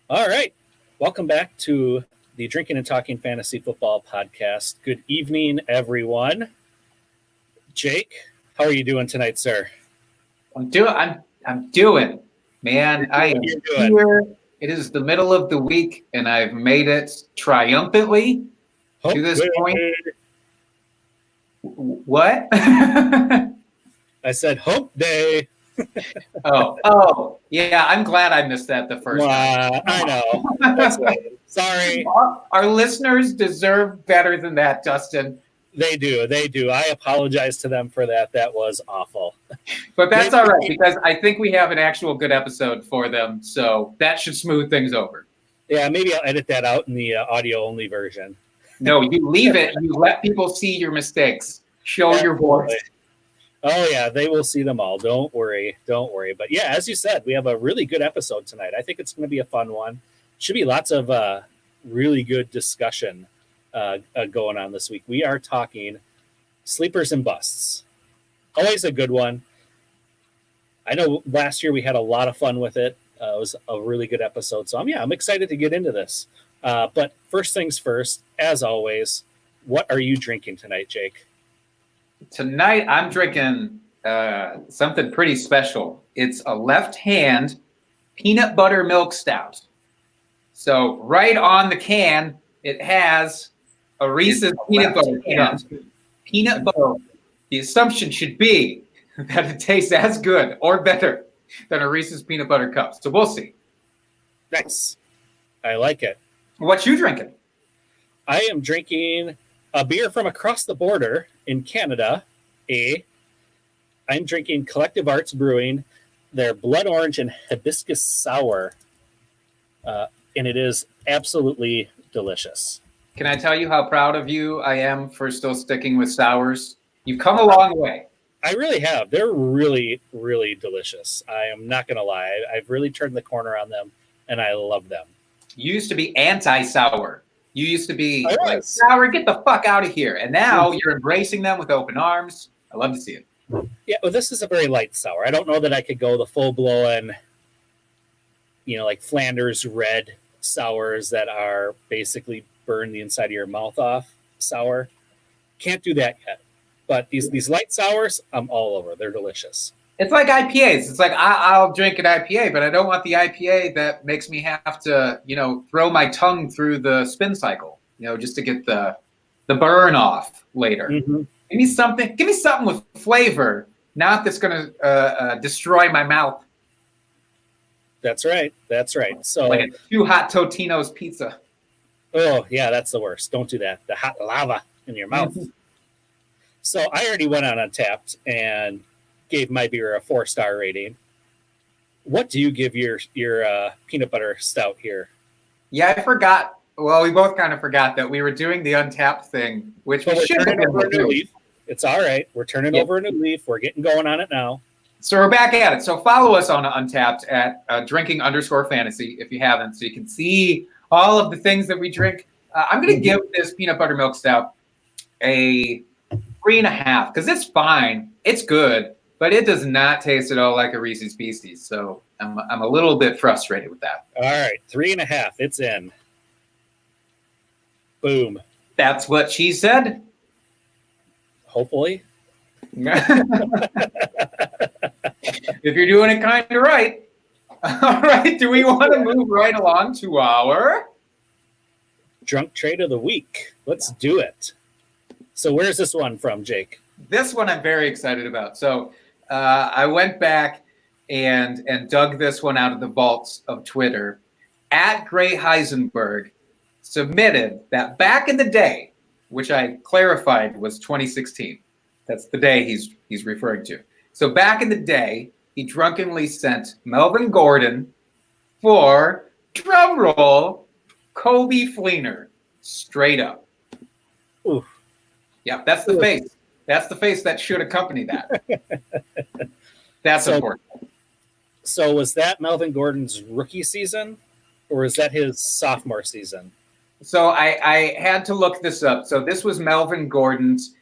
All right. Welcome back to the Drinking and Talking Fantasy Football Podcast. Good evening, everyone. Jake, how are you doing tonight, sir? I'm doing, man. I am You're doing. here. It is the middle of the week, and I've made it triumphantly to this point. What? I said hump day. Oh, yeah. I'm glad I missed that the first time. I know. That's right. Sorry. Our listeners deserve better than that, Dustin. They do. I apologize to them for that. That was awful. But that's all right, because I think we have an actual good episode for them, so that should smooth things over. Yeah, maybe I'll edit that out in the audio-only version. No, you leave it. You let people see your mistakes. Show your voice. Oh, yeah, they will see them all. Don't worry. But yeah, as you said, we have a really good episode tonight. I think it's going to be a fun one. Should be lots of really good discussion going on this week. We are talking sleepers and busts. Always a good one. I know last year we had a lot of fun with it. It was a really good episode. So I'm excited to get into this. But first things first, as always, what are you drinking tonight, Jake? Tonight I'm drinking something pretty special. It's a Left Hand peanut butter milk stout. So right on the can, it has a Reese's peanut butter can. Peanut butter. The assumption should be that it tastes as good or better than a Reese's peanut butter cup. So we'll see. Nice. I like it. What you drinking? I am drinking a beer from across the border in Canada. I'm drinking Collective Arts Brewing, their Blood Orange and Hibiscus Sour. And it is absolutely delicious. Can I tell you how proud of you I am for still sticking with sours? You've come a long way. I really have. They're really, really delicious. I am not going to lie. I've really turned the corner on them, and I love them. You used to be anti-sour. You used to be like, sour, get the fuck out of here. And now you're embracing them with open arms. I love to see it. Yeah, well, this is a very light sour. I don't know that I could go the full-blown, like Flanders red sours that are basically burn the inside of your mouth off sour. Can't do that yet. But these light sours, I'm all over. They're delicious. It's like IPAs. It's like I'll drink an IPA, but I don't want the IPA that makes me have to, throw my tongue through the spin cycle, just to get the burn off later. Mm-hmm. Give me something with flavor, not that's going to destroy my mouth. That's right. So like a too hot Totino's pizza. Oh yeah, that's the worst. Don't do that. The hot lava in your mouth. Mm-hmm. So I already went on Untappd and gave my beer a 4-star rating. What do you give your peanut butter stout here? Yeah, I forgot. Well, we both kind of forgot that we were doing the Untappd thing, which we should have over a new leaf. It's all right. We're turning over a new leaf. We're getting going on it now. So we're back at it. So follow us on Untappd at drinking_fantasy if you haven't, so you can see all of the things that we drink. I'm going to give this peanut butter milk stout a 3.5 because it's fine. It's good, but it does not taste at all like a Reese's Pieces. So I'm a little bit frustrated with that. All right, 3.5. It's in. Boom. That's what she said. Hopefully. If you're doing it kind of right. All right. Do we want to move right along to our drunk trade of the week? Let's do it. So where's this one from, Jake? This one I'm very excited about. So I went back and dug this one out of the vaults of Twitter. At Gray Heisenberg submitted that back in the day, which I clarified was 2016. That's the day he's referring to. So back in the day, he drunkenly sent Melvin Gordon for, drumroll, Coby Fleener. Straight up. Ooh. Yeah, that's the face. That's the face that should accompany that. That's important. So was that Melvin Gordon's rookie season, or is that his sophomore season? So I had to look this up. So this was Melvin Gordon's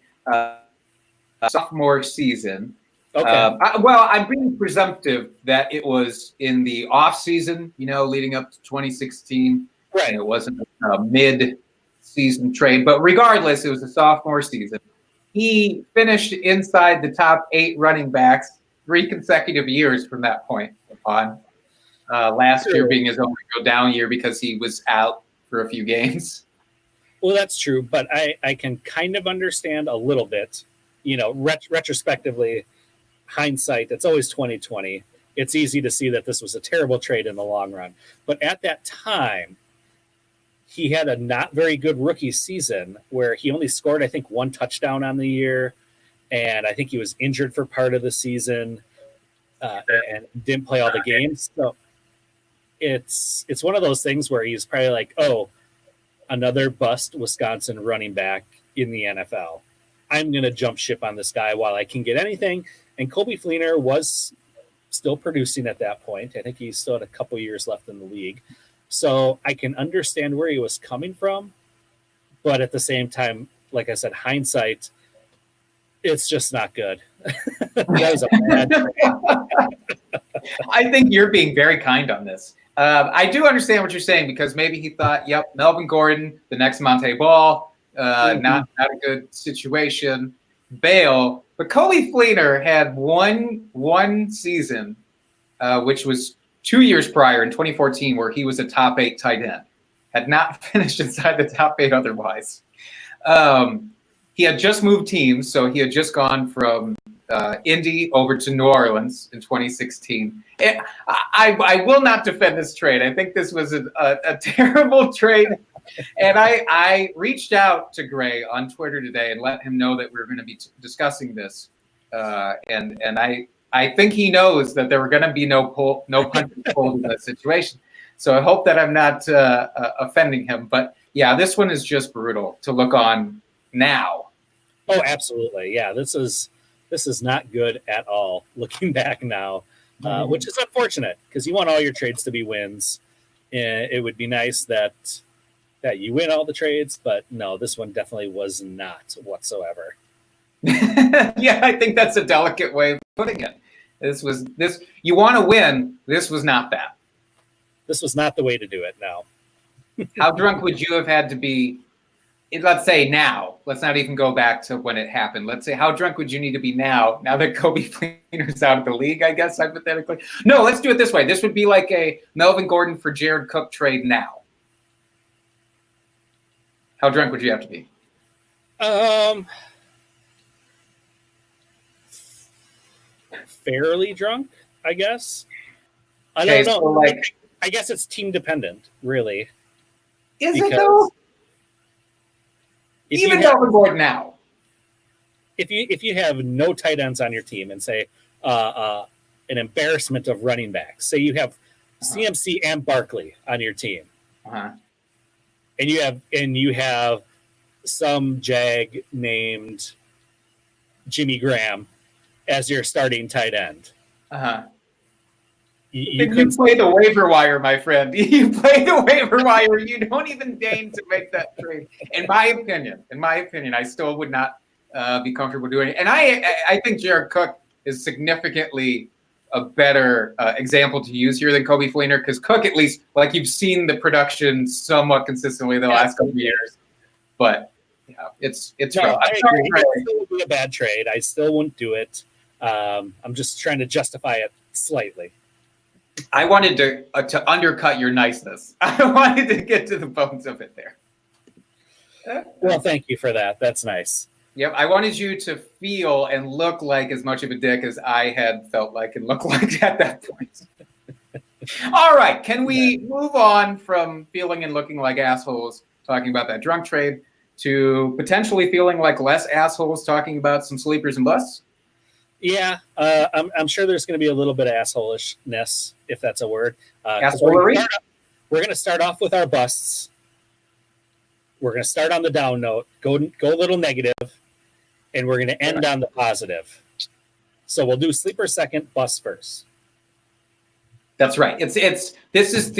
sophomore season. Okay. I'm being presumptive that it was in the off season, leading up to 2016. Right. And it wasn't a mid-season trade, but regardless, it was a sophomore season. He finished inside the top 8 running backs 3 consecutive years from that point on. Last year being his only go down year because he was out for a few games. Well, that's true, but I can kind of understand a little bit, retrospectively, hindsight, it's always 2020. It's easy to see that this was a terrible trade in the long run. But at that time, he had a not very good rookie season where he only scored, I think, 1 touchdown on the year. And I think he was injured for part of the season and didn't play all the games. So it's one of those things where he's probably like, oh, another bust Wisconsin running back in the NFL. I'm going to jump ship on this guy while I can get anything. And Coby Fleener was still producing at that point. I think he still had a couple years left in the league. So I can understand where he was coming from. But at the same time, like I said, hindsight, it's just not good. That was a bad trade. I think you're being very kind on this. I do understand what you're saying because maybe he thought, yep, Melvin Gordon, the next Monte Ball, not a good situation. Bail. But Coby Fleener had one season, which was 2 years prior in 2014, where he was a top 8 tight end. Had not finished inside the top 8 otherwise. He had just moved teams, so he had just gone from Indy over to New Orleans in 2016. I will not defend this trade. I think this was a terrible trade. And I reached out to Gray on Twitter today and let him know that we were going to be discussing this. And I think he knows that there were going to be no punches pulled in this situation. So I hope that I'm not offending him. But yeah, this one is just brutal to look on now. Oh, absolutely. Yeah, this is not good at all looking back now, which is unfortunate because you want all your trades to be wins. It would be nice that you win all the trades, but no, this one definitely was not whatsoever. Yeah, I think that's a delicate way of putting it. This you want to win. This was not that. This was not the way to do it. No. How drunk would you have had to be? Let's say now. Let's not even go back to when it happened. Let's say how drunk would you need to be now that Coby Fleener's out of the league, I guess, hypothetically? No, let's do it this way. This would be like a Melvin Gordon for Jared Cook trade now. How drunk would you have to be? Fairly drunk, I guess. I don't know. So I guess it's team dependent, really. Is it though? Even Melvin Gordon now. If you have no tight ends on your team and say an embarrassment of running backs, say you have CMC and Barkley on your team, and you have some jag named Jimmy Graham as your starting tight end. You play the waiver wire, my friend. You play the waiver wire. You don't even deign to make that trade. In my opinion, I still would not be comfortable doing it. And I think Jared Cook is significantly a better example to use here than Coby Fleener because Cook, at least, like you've seen the production somewhat consistently the last couple of years. But yeah, it's rough. I agree. It still would be a bad trade. I still wouldn't do it. I'm just trying to justify it slightly. I wanted to undercut your niceness. I wanted to get to the bones of it there. Well, thank you for that. That's nice. Yep, I wanted you to feel and look like as much of a dick as I had felt like and looked like at that point. All right, can we move on from feeling and looking like assholes talking about that drunk trade to potentially feeling like less assholes talking about some sleepers and busts? Yeah, I'm sure there's going to be a little bit of assholishness, if that's a word. Assholery? We're going to start off with our busts. We're going to start on the down note, go a little negative, and we're going to end on the positive. So we'll do sleeper second, bust first. That's right. This is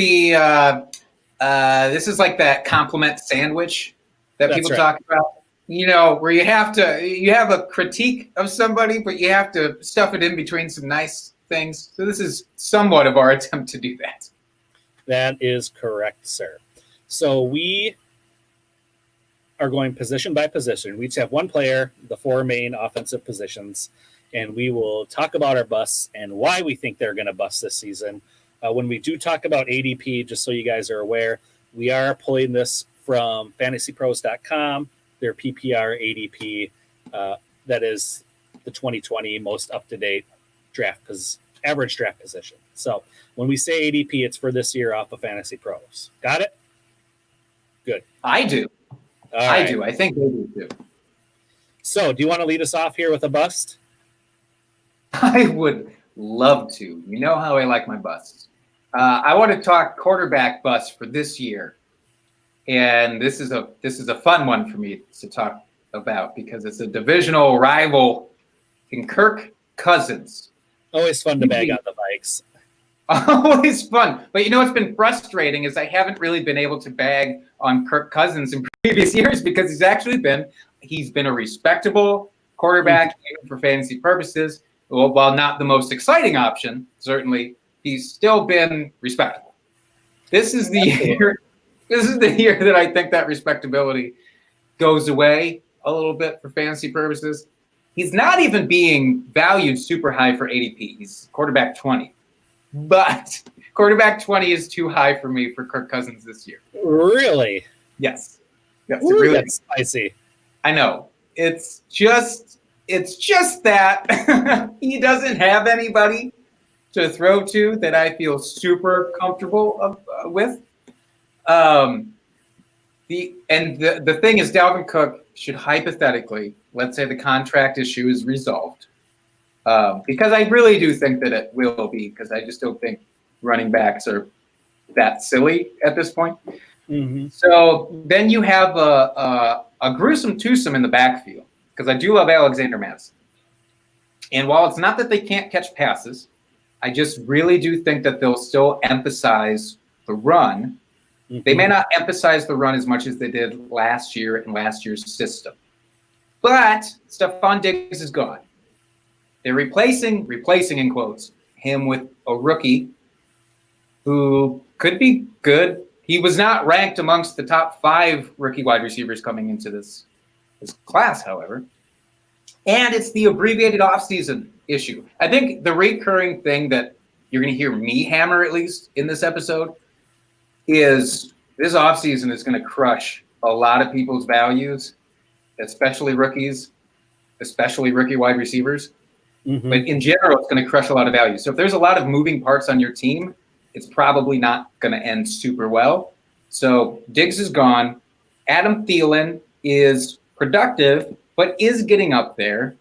like that compliment sandwich that people talk about. where you have a critique of somebody, but you have to stuff it in between some nice things. So this is somewhat of our attempt to do that. That is correct, sir. So we are going position by position. We each have one player, the 4 main offensive positions, and we will talk about our busts and why we think they're going to bust this season. When we do talk about ADP, just so you guys are aware, we are pulling this from fantasypros.com, their PPR ADP. That is the 2020 most up-to-date average draft position. So when we say ADP, it's for this year off of Fantasy Pros. Got it? Good. I do. I do. I think they do too. So do you want to lead us off here with a bust? I would love to. You know how I like my busts. I want to talk quarterback bust for this year. And this is a fun one for me to talk about because it's a divisional rival in Kirk Cousins. Always fun to bag on the Vikes. Always fun. But what's been frustrating is I haven't really been able to bag on Kirk Cousins in previous years because he's been a respectable quarterback even for fantasy purposes. Well, while not the most exciting option, certainly, he's still been respectable. This is the year. This is the year that I think that respectability goes away a little bit for fantasy purposes. He's not even being valued super high for ADP. He's quarterback 20. But quarterback 20 is too high for me for Kirk Cousins this year. Really? Yes. Yes, Ooh, really. That's spicy. I know. It's just that he doesn't have anybody to throw to that I feel super comfortable with. The thing is, Dalvin Cook should hypothetically, let's say the contract issue is resolved, because I really do think that it will be, because I just don't think running backs are that silly at this point. Mm-hmm. So then you have a gruesome twosome in the backfield, because I do love Alexander Mattison. And while it's not that they can't catch passes, I just really do think that they'll still emphasize the run. Mm-hmm. They may not emphasize the run as much as they did last year in last year's system. But Stephon Diggs is gone. They're replacing in quotes, him with a rookie who could be good. He was not ranked amongst the top 5 rookie wide receivers coming into this class, however. And it's the abbreviated offseason issue. I think the recurring thing that you're going to hear me hammer, at least in this episode, is this offseason is going to crush a lot of people's values, especially rookies, especially rookie wide receivers. Mm-hmm. But in general, it's going to crush a lot of value. So if there's a lot of moving parts on your team, it's probably not going to end super well. So Diggs is gone. Adam Thielen is productive, but is getting up there.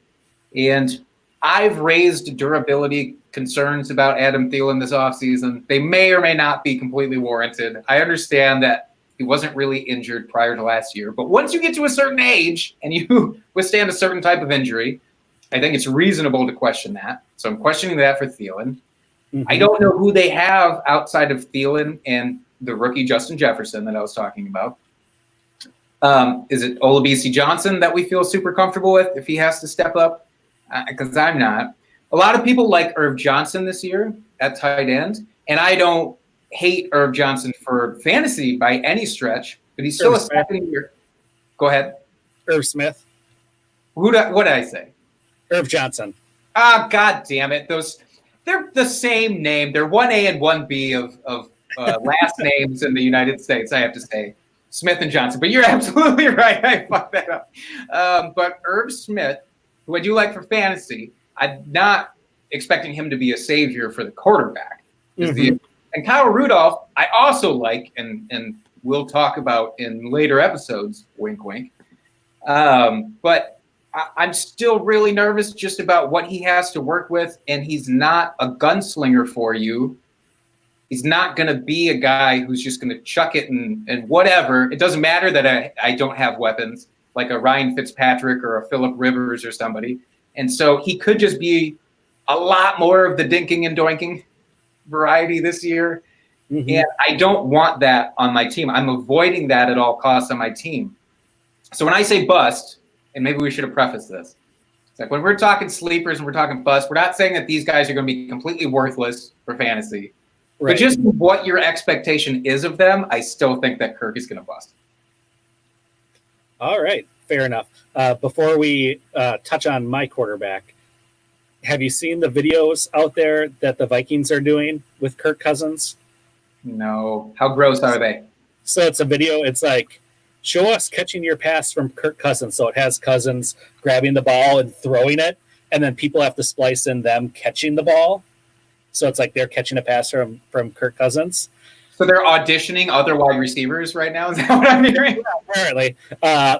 And I've raised durability concerns about Adam Thielen this offseason. They may or may not be completely warranted. I understand that he wasn't really injured prior to last year. But once you get to a certain age and you withstand a certain type of injury, I think it's reasonable to question that. So I'm questioning that for Thielen. Mm-hmm. I don't know who they have outside of Thielen and the rookie Justin Jefferson that I was talking about. Is it Olabisi Johnson that we feel super comfortable with if he has to step up? Because I'm not. A lot of people like Irv Johnson this year at tight end, and I don't hate Irv Johnson for fantasy by any stretch, but he's still a second year. Go ahead. Irv Smith. What did I say? Irv Johnson. Ah, God damn it. They're the same name. They're 1A and 1B of last names in the United States, I have to say. Smith and Johnson. But you're absolutely right. I fucked that up. But Irv Smith, who I do like for fantasy, I'm not expecting him to be a savior for the quarterback. Mm-hmm. And Kyle Rudolph, I also like, and we'll talk about in later episodes, wink, wink. But I'm still really nervous just about what he has to work with, and he's not a gunslinger for you. He's not going to be a guy who's just going to chuck it and whatever. It doesn't matter that I don't have weapons like a Ryan Fitzpatrick or a Phillip Rivers or somebody. And so he could just be a lot more of the dinking and doinking variety this year. Mm-hmm. And I don't want that on my team. I'm avoiding that at all costs on my team. So when I say bust, and maybe we should have prefaced this, it's like when we're talking sleepers and we're talking bust, we're not saying that these guys are going to be completely worthless for fantasy. Right. But just what your expectation is of them, I still think that Kirk is going to bust. All right, fair enough. Before we touch on my quarterback, have you seen the videos out there that the Vikings are doing with Kirk Cousins? No. How gross are they? So it's a video. It's like, show us catching your pass from Kirk Cousins. So it has Cousins grabbing the ball and throwing it, and then people have to splice in them catching the ball. So it's like they're catching a pass from Kirk Cousins. So they're auditioning other wide receivers right now? Is that what I'm hearing? Yeah, apparently.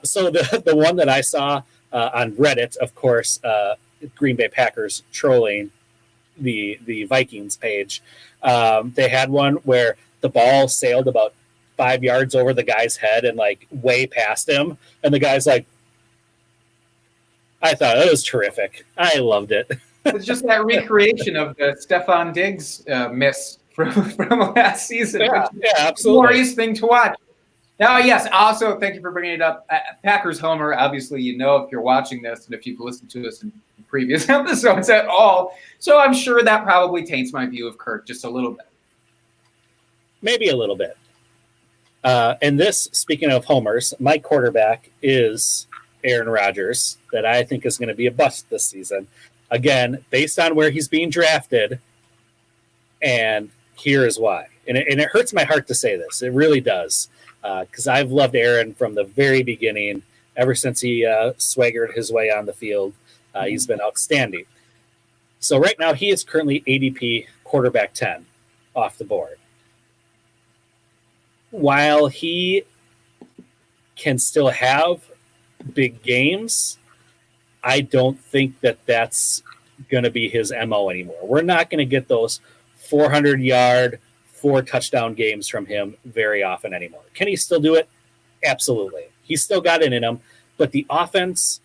So the one that I saw on Reddit, of course, Green Bay Packers trolling the Vikings page. They had one where the ball sailed about 5 yards over the guy's head and like way past him. And the guy's like, I thought it was terrific. I loved it. It's just that recreation of the Stefon Diggs miss from last season. Yeah, absolutely. Glorious thing to watch. Now, yes, also, thank you for bringing it up. Packers Homer, obviously, you know, if you're watching this and if you've listened to us in previous episodes at all. So I'm sure that probably taints my view of Kirk just a little bit. Maybe a little bit. And this, speaking of homers, my quarterback is Aaron Rodgers, that I think is going to be a bust this season. Again, based on where he's being drafted, and here is why. And it hurts my heart to say this. It really does. Because I've loved Aaron from the very beginning, ever since he swaggered his way on the field. He's been outstanding. So right now, he is currently ADP quarterback 10 off the board. While he can still have big games, I don't think that that's going to be his MO anymore. We're not going to get those 400-yard, 4-touchdown games from him very often anymore. Can he still do it? Absolutely. He's still got it in him, but the offense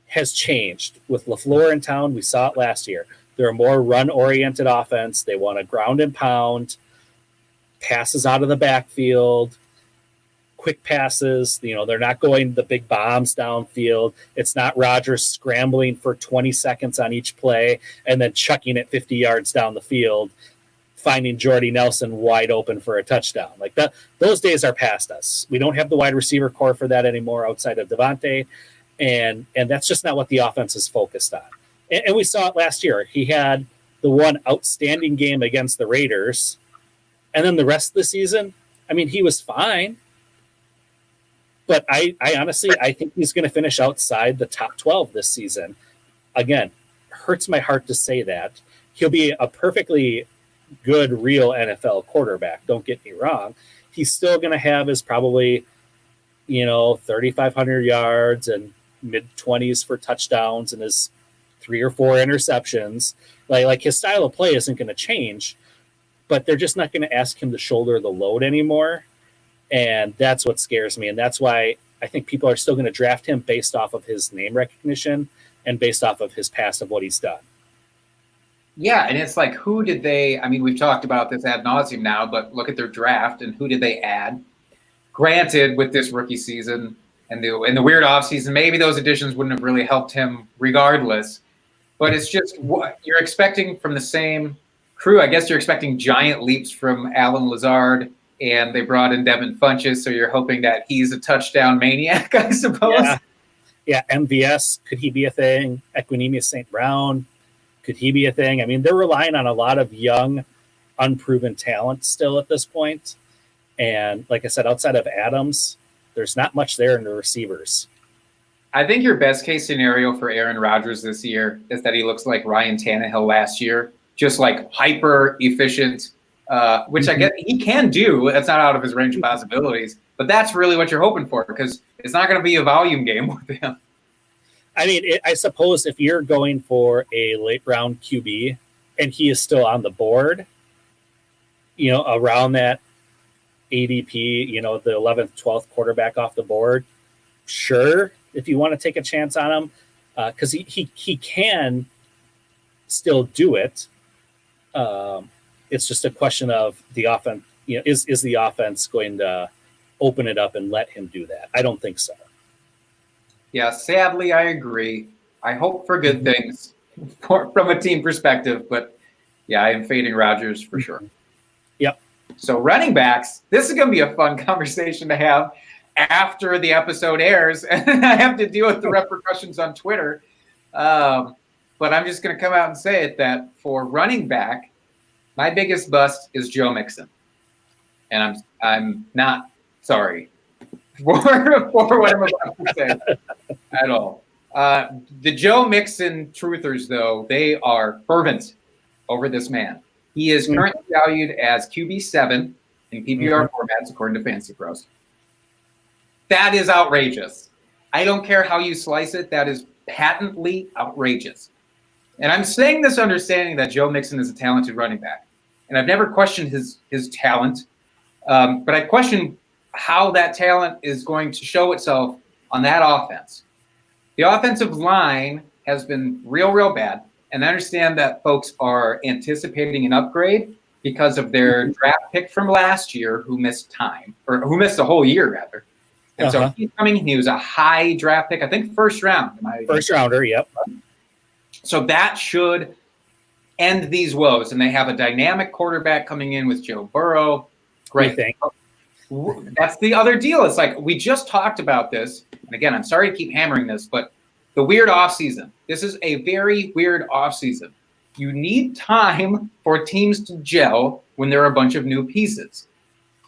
has changed. With LaFleur in town, we saw it last year. They're a more run-oriented offense. They want to ground and pound, passes out of the backfield, quick passes. You know, they're not going the big bombs downfield. It's not Rodgers scrambling for 20 seconds on each play and then chucking it 50 yards down the field, finding Jordy Nelson wide open for a touchdown. Like that, those days are past us. We don't have the wide receiver core for that anymore outside of Devontae, and that's just not what the offense is focused on. And we saw it last year. He had the one outstanding game against the Raiders, and then the rest of the season, I mean, he was fine. But I honestly, I think he's going to finish outside the top 12 this season. Again, hurts my heart to say that. He'll be a perfectly good, real NFL quarterback. Don't get me wrong. He's still going to have his probably, 3,500 yards and mid-20s for touchdowns and his 3 or 4 interceptions. Like his style of play isn't going to change, but they're just not going to ask him to shoulder the load anymore. And that's what scares me. And that's why I think people are still going to draft him based off of his name recognition and based off of his past of what he's done. Yeah, and it's like, who did they – I mean, we've talked about this ad nauseum now, but look at their draft and who did they add? Granted, with this rookie season and the weird offseason, maybe those additions wouldn't have really helped him regardless. But it's just what you're expecting from the same crew. I guess you're expecting giant leaps from Alan Lazard, and they brought in Devin Funchess, so you're hoping that he's a touchdown maniac, I suppose. Yeah, MVS, could he be a thing? Equanimeous St. Brown, could he be a thing? I mean, they're relying on a lot of young, unproven talent still at this point. And like I said, outside of Adams, there's not much there in the receivers. I think your best case scenario for Aaron Rodgers this year is that he looks like Ryan Tannehill last year, just like hyper efficient, which I guess he can do. That's not out of his range of possibilities, but that's really what you're hoping for because it's not going to be a volume game with him. I mean, I suppose if you're going for a late round QB and he is still on the board, around that ADP, the 11th, 12th quarterback off the board, sure, if you want to take a chance on him, because he can still do it. It's just a question of the offense. Is the offense going to open it up and let him do that? I don't think so. Yeah, sadly, I agree. I hope for good things from a team perspective, but yeah, I am fading Rodgers for sure. Yep. So running backs, this is going to be a fun conversation to have after the episode airs, and I have to deal with the repercussions on Twitter. But I'm just going to come out and say it that for running back, my biggest bust is Joe Mixon, and I'm not sorry for what I'm about to say at all. The Joe Mixon truthers, though, they are fervent over this man. He is currently valued as QB7 in PPR formats, according to Fantasy Pros. That is outrageous. I don't care how you slice it. That is patently outrageous. And I'm saying this understanding that Joe Mixon is a talented running back. And I've never questioned his talent, but I question how that talent is going to show itself on that offense. The offensive line has been real bad. And I understand that folks are anticipating an upgrade because of their draft pick from last year who missed time, or who missed a whole year, rather. And so he's coming. He was a high draft pick, I think first round. First rounder, yep. So that should end these woes. And they have a dynamic quarterback coming in with Joe Burrow. Great thing. That's the other deal. It's like we just talked about this. And again, I'm sorry to keep hammering this, but the weird offseason. This is a very weird offseason. You need time for teams to gel when there are a bunch of new pieces.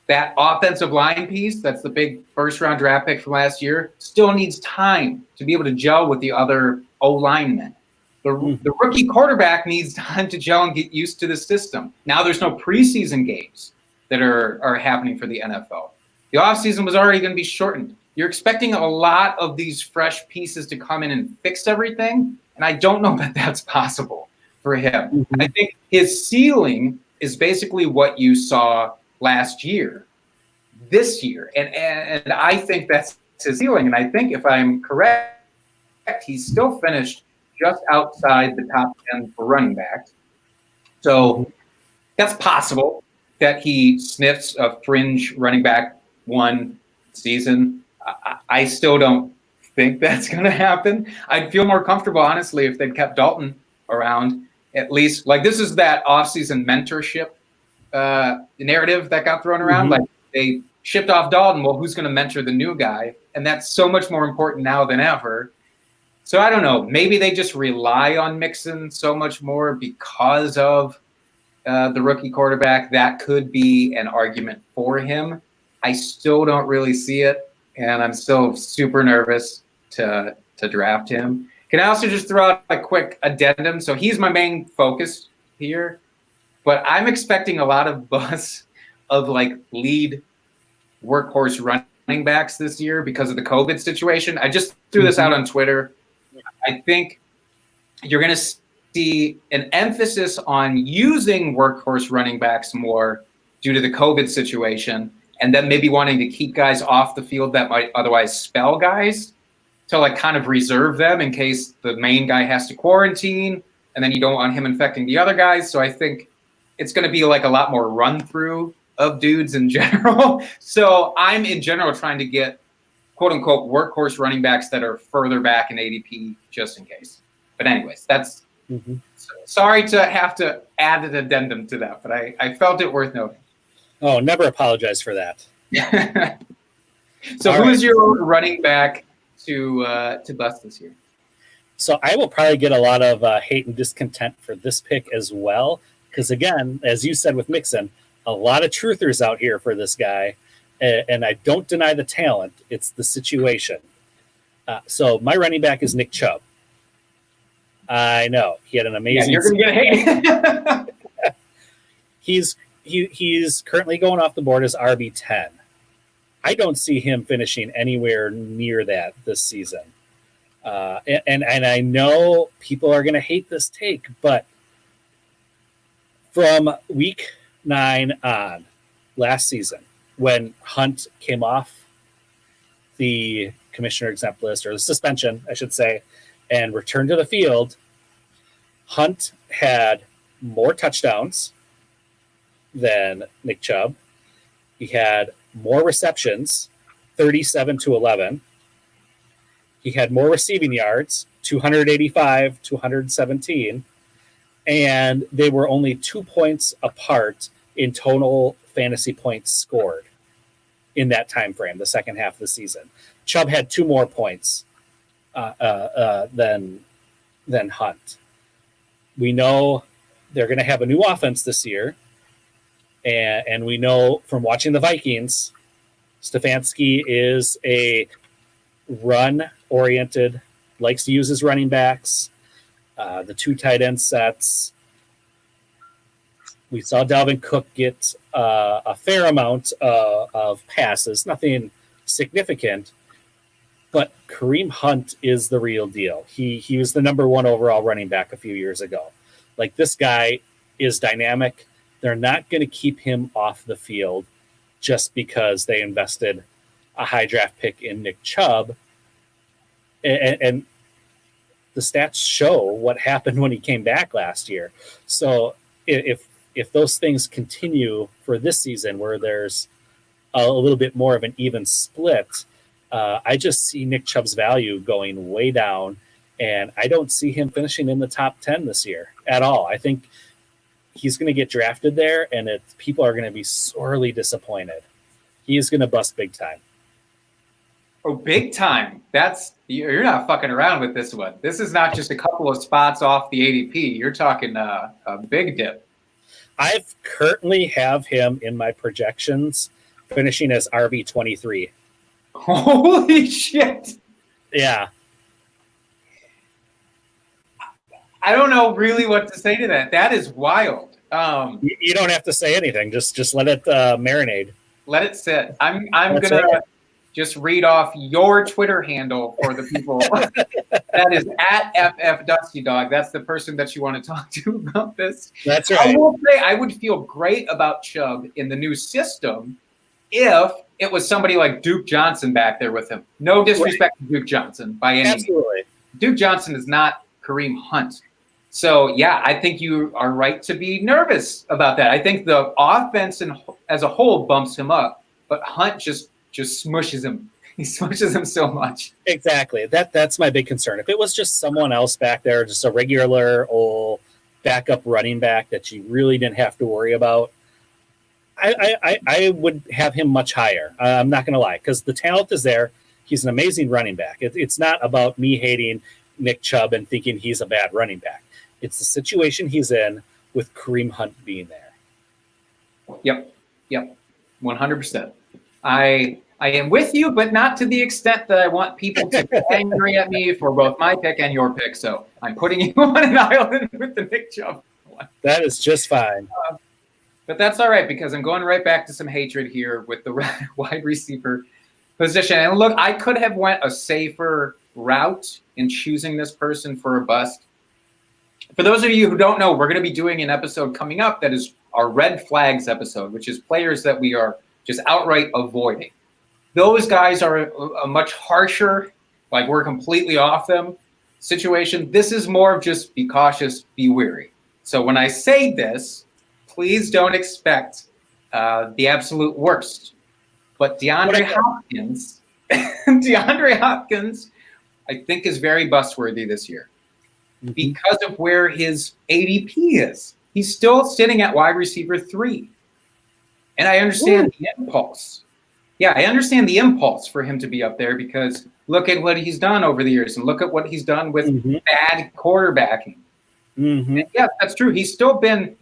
That offensive line piece, that's the big first-round draft pick from last year, still needs time to be able to gel with the other O-linemen. The rookie quarterback needs time to gel and get used to the system. Now there's no preseason games that are happening for the NFL. The offseason was already going to be shortened. You're expecting a lot of these fresh pieces to come in and fix everything, and I don't know that that's possible for him. I think his ceiling is basically what you saw last year, this year, and I think that's his ceiling. And I think if I'm correct, he's still finished just outside the top 10 for running backs. So that's possible that he sniffs a fringe running back one season. I still don't think that's going to happen. I'd feel more comfortable, honestly, if they'd kept Dalton around, at least. Like, this is that offseason mentorship narrative that got thrown around. Like, they shipped off Dalton. Well, who's going to mentor the new guy? And that's so much more important now than ever. So I don't know. Maybe they just rely on Mixon so much more because of the rookie quarterback. That could be an argument for him. I still don't really see it. And I'm still super nervous to draft him. Can I also just throw out a quick addendum? So he's my main focus here, but I'm expecting a lot of buzz of like lead workhorse running backs this year because of the COVID situation. I just threw this out on Twitter. I think you're going to see an emphasis on using workhorse running backs more due to the COVID situation. And then maybe wanting to keep guys off the field that might otherwise spell guys to like kind of reserve them in case the main guy has to quarantine, and then you don't want him infecting the other guys. So I think it's going to be like a lot more run through of dudes in general. So I'm in general trying to get quote unquote workhorse running backs that are further back in ADP just in case. But anyways, that's sorry to have to add an addendum to that, but I felt it worth noting. Oh, never apologize for that. So who's your running back to bust this year? So I will probably get a lot of hate and discontent for this pick as well. Because again, as you said with Mixon, a lot of truthers out here for this guy. And I don't deny the talent. It's the situation. So my running back is Nick Chubb. I know. He had an amazing you're going to get hate. He's currently going off the board as RB10. I don't see him finishing anywhere near that this season. And I know people are going to hate this take, but from week 9 on last season, when Hunt came off the commissioner exempt list, or the suspension, I should say, and returned to the field, Hunt had more touchdowns than Nick Chubb. He had more receptions, 37 to 11. He had more receiving yards, 285 to 117, and they were only 2 points apart in total fantasy points scored in that time frame, the second half of the season. Chubb had 2 more points than Hunt. We know they're going to have a new offense this year, and we know from watching the Vikings, Stefanski is a run-oriented, likes to use his running backs, the 2 tight end sets. We saw Dalvin Cook get a fair amount of passes, nothing significant, but Kareem Hunt is the real deal. He was the number 1 overall running back a few years ago. Like, this guy is dynamic. They're not going to keep him off the field just because they invested a high draft pick in Nick Chubb. And the stats show what happened when he came back last year. So if those things continue for this season, where there's a little bit more of an even split, I just see Nick Chubb's value going way down, and I don't see him finishing in the top 10 this year at all. I think he's going to get drafted there, and people are going to be sorely disappointed. He is going to bust big time. Oh, big time. You're not fucking around with this one. This is not just a couple of spots off the ADP. You're talking a big dip. I've currently have him in my projections finishing as RB23. Holy shit. Yeah. I don't know really what to say to that. That is wild. You don't have to say anything. Just let it marinate. Let it sit. I'm gonna just read off your Twitter handle for the people. That is at FF Dusty Dog. That's the person that you want to talk to about this. That's right. I will say I would feel great about Chubb in the new system if it was somebody like Duke Johnson back there with him. No disrespect to Duke Johnson by any means. Absolutely. Duke Johnson is not Kareem Hunt. So, yeah, I think you are right to be nervous about that. I think the offense as a whole bumps him up, but Hunt just smushes him. He smushes him so much. Exactly. That's my big concern. If it was just someone else back there, just a regular old backup running back that you really didn't have to worry about, I would have him much higher. I'm not going to lie, because the talent is there. He's an amazing running back. It's not about me hating Nick Chubb and thinking he's a bad running back. It's the situation he's in with Kareem Hunt being there. Yep, 100%. I am with you, but not to the extent that I want people to be angry at me for both my pick and your pick. So I'm putting you on an island with the Nick Chubb one. That is just fine. But that's all right, because I'm going right back to some hatred here with the wide receiver position. And look, I could have went a safer route in choosing this person for a bust. For those of you who don't know, we're going to be doing an episode coming up that is our red flags episode, which is players that we are just outright avoiding. Those guys are a much harsher, like we're completely off them situation. This is more of just be cautious, be wary. So when I say this, please don't expect the absolute worst. But DeAndre Hopkins, I think, is very bust-worthy this year because of where his ADP is. He's still sitting at wide receiver 3. And I understand the impulse. Yeah, I understand the impulse for him to be up there, because look at what he's done over the years and look at what he's done with bad quarterbacking. And yeah, that's true. He's still been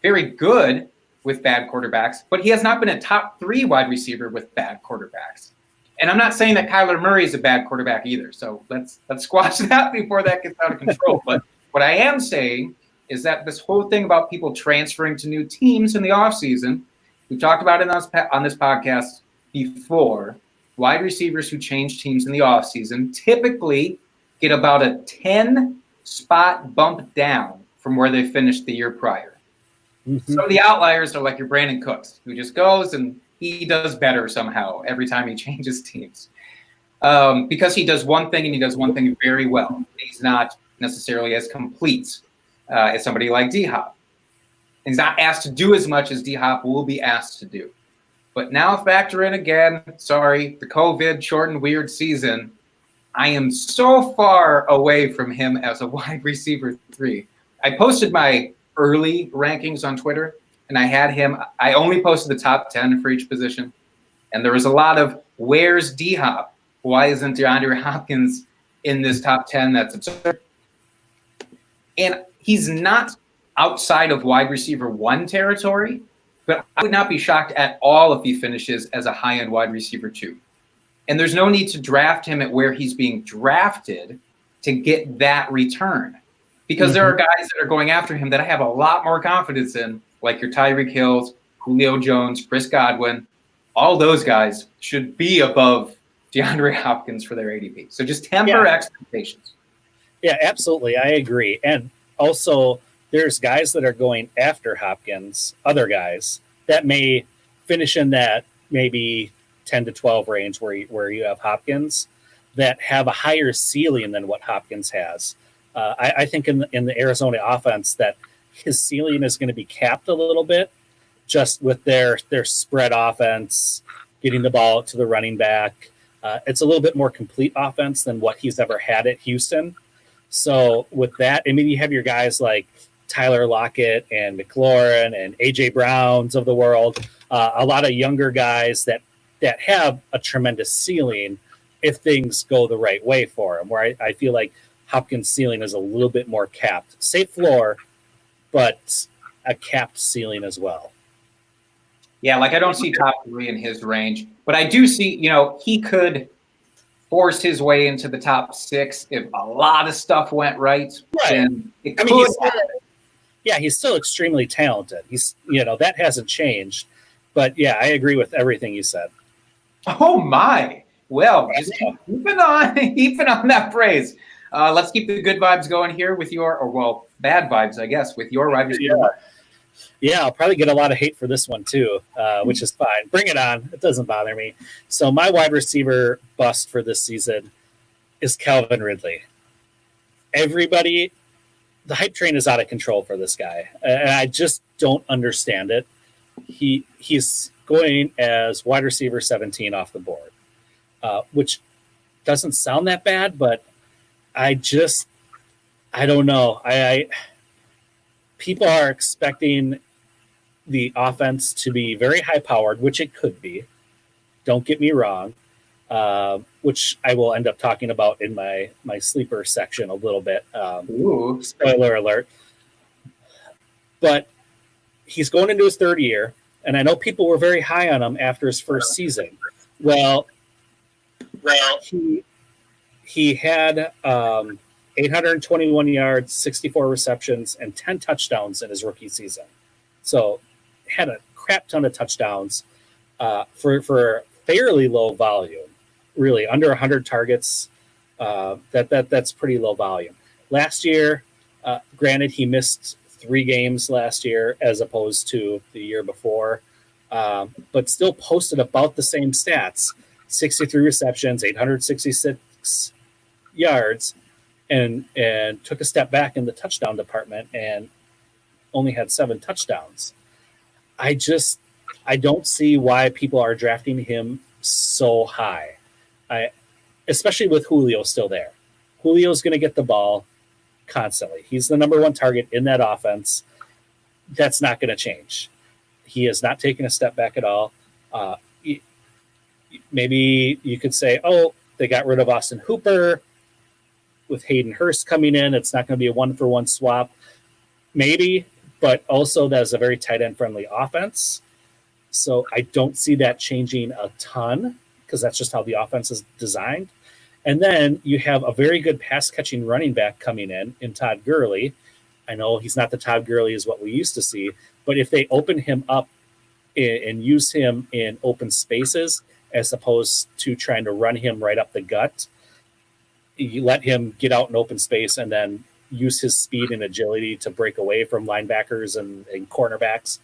very good with bad quarterbacks, but he has not been a top 3 wide receiver with bad quarterbacks. And I'm not saying that Kyler Murray is a bad quarterback either. So let's squash that before that gets out of control. But what I am saying is that this whole thing about people transferring to new teams in the offseason, we've talked about it on this podcast before. Wide receivers who change teams in the offseason typically get about a 10-spot bump down from where they finished the year prior. Some of the outliers are like your Brandon Cooks, who just goes and he does better somehow every time he changes teams. Because he does one thing and he does one thing very well. He's not necessarily as complete as somebody like D-Hop. He's not asked to do as much as D-Hop will be asked to do. But now factor in again, the COVID short and weird season. I am so far away from him as a wide receiver 3. I posted my early rankings on Twitter, and I had him. I only posted the top 10 for each position, and there was a lot of where's D-Hop? Why isn't DeAndre Hopkins in this top 10? That's absurd. And he's not outside of wide receiver 1 territory, but I would not be shocked at all if he finishes as a high-end wide receiver 2. And there's no need to draft him at where he's being drafted to get that return. Because there are guys that are going after him that I have a lot more confidence in, like your Tyreek Hills, Julio Jones, Chris Godwin. All those guys should be above DeAndre Hopkins for their ADP. So just temper expectations. Yeah, absolutely. I agree. And also, there's guys that are going after Hopkins, other guys that may finish in that maybe 10 to 12 range where you have Hopkins that have a higher ceiling than what Hopkins has. I think in the Arizona offense that his ceiling is going to be capped a little bit just with their spread offense, getting the ball to the running back. It's a little bit more complete offense than what he's ever had at Houston. So with that, I mean, you have your guys like Tyler Lockett and McLaurin and A.J. Browns of the world, a lot of younger guys that have a tremendous ceiling if things go the right way for him, where I feel like Hopkins' ceiling is a little bit more capped. Safe floor, but a capped ceiling as well. Yeah, like I don't see top 3 in his range, but I do see, he could force his way into the top 6 if a lot of stuff went right. And it could he's still extremely talented. He's, that hasn't changed. But yeah, I agree with everything you said. Oh my! Well, just keeping on that praise. Let's keep the good vibes going here with bad vibes, I guess, with your wide receiver. Yeah, I'll probably get a lot of hate for this one too, which is fine. Bring it on. It doesn't bother me. So my wide receiver bust for this season is Calvin Ridley. Everybody, the hype train is out of control for this guy, and I just don't understand it. He's going as wide receiver 17 off the board, which doesn't sound that bad, but I don't know. People are expecting the offense to be very high powered, which it could be. Don't get me wrong, which I will end up talking about in my sleeper section a little bit. Spoiler alert. But he's going into his 3rd year, and I know people were very high on him after his first season. Well, he had 821 yards, 64 receptions, and 10 touchdowns in his rookie season. So had a crap ton of touchdowns for fairly low volume, really under 100 targets. That's pretty low volume. Last year, granted, he missed 3 games last year as opposed to the year before, but still posted about the same stats: 63 receptions, 866 yards, and took a step back in the touchdown department and only had 7 touchdowns. I don't see why people are drafting him so high. Especially with Julio still there. Julio's going to get the ball constantly. He's the number 1 target in that offense. That's not going to change. He has not taken a step back at all. Maybe you could say, they got rid of Austin Hooper. With Hayden Hurst coming in, it's not going to be a 1-for-1 swap. Maybe, but also that is a very tight end friendly offense. So I don't see that changing a ton because that's just how the offense is designed. And then you have a very good pass catching running back coming in Todd Gurley. I know he's not the Todd Gurley is what we used to see, but if they open him up and use him in open spaces as opposed to trying to run him right up the gut, you let him get out in open space and then use his speed and agility to break away from linebackers and cornerbacks.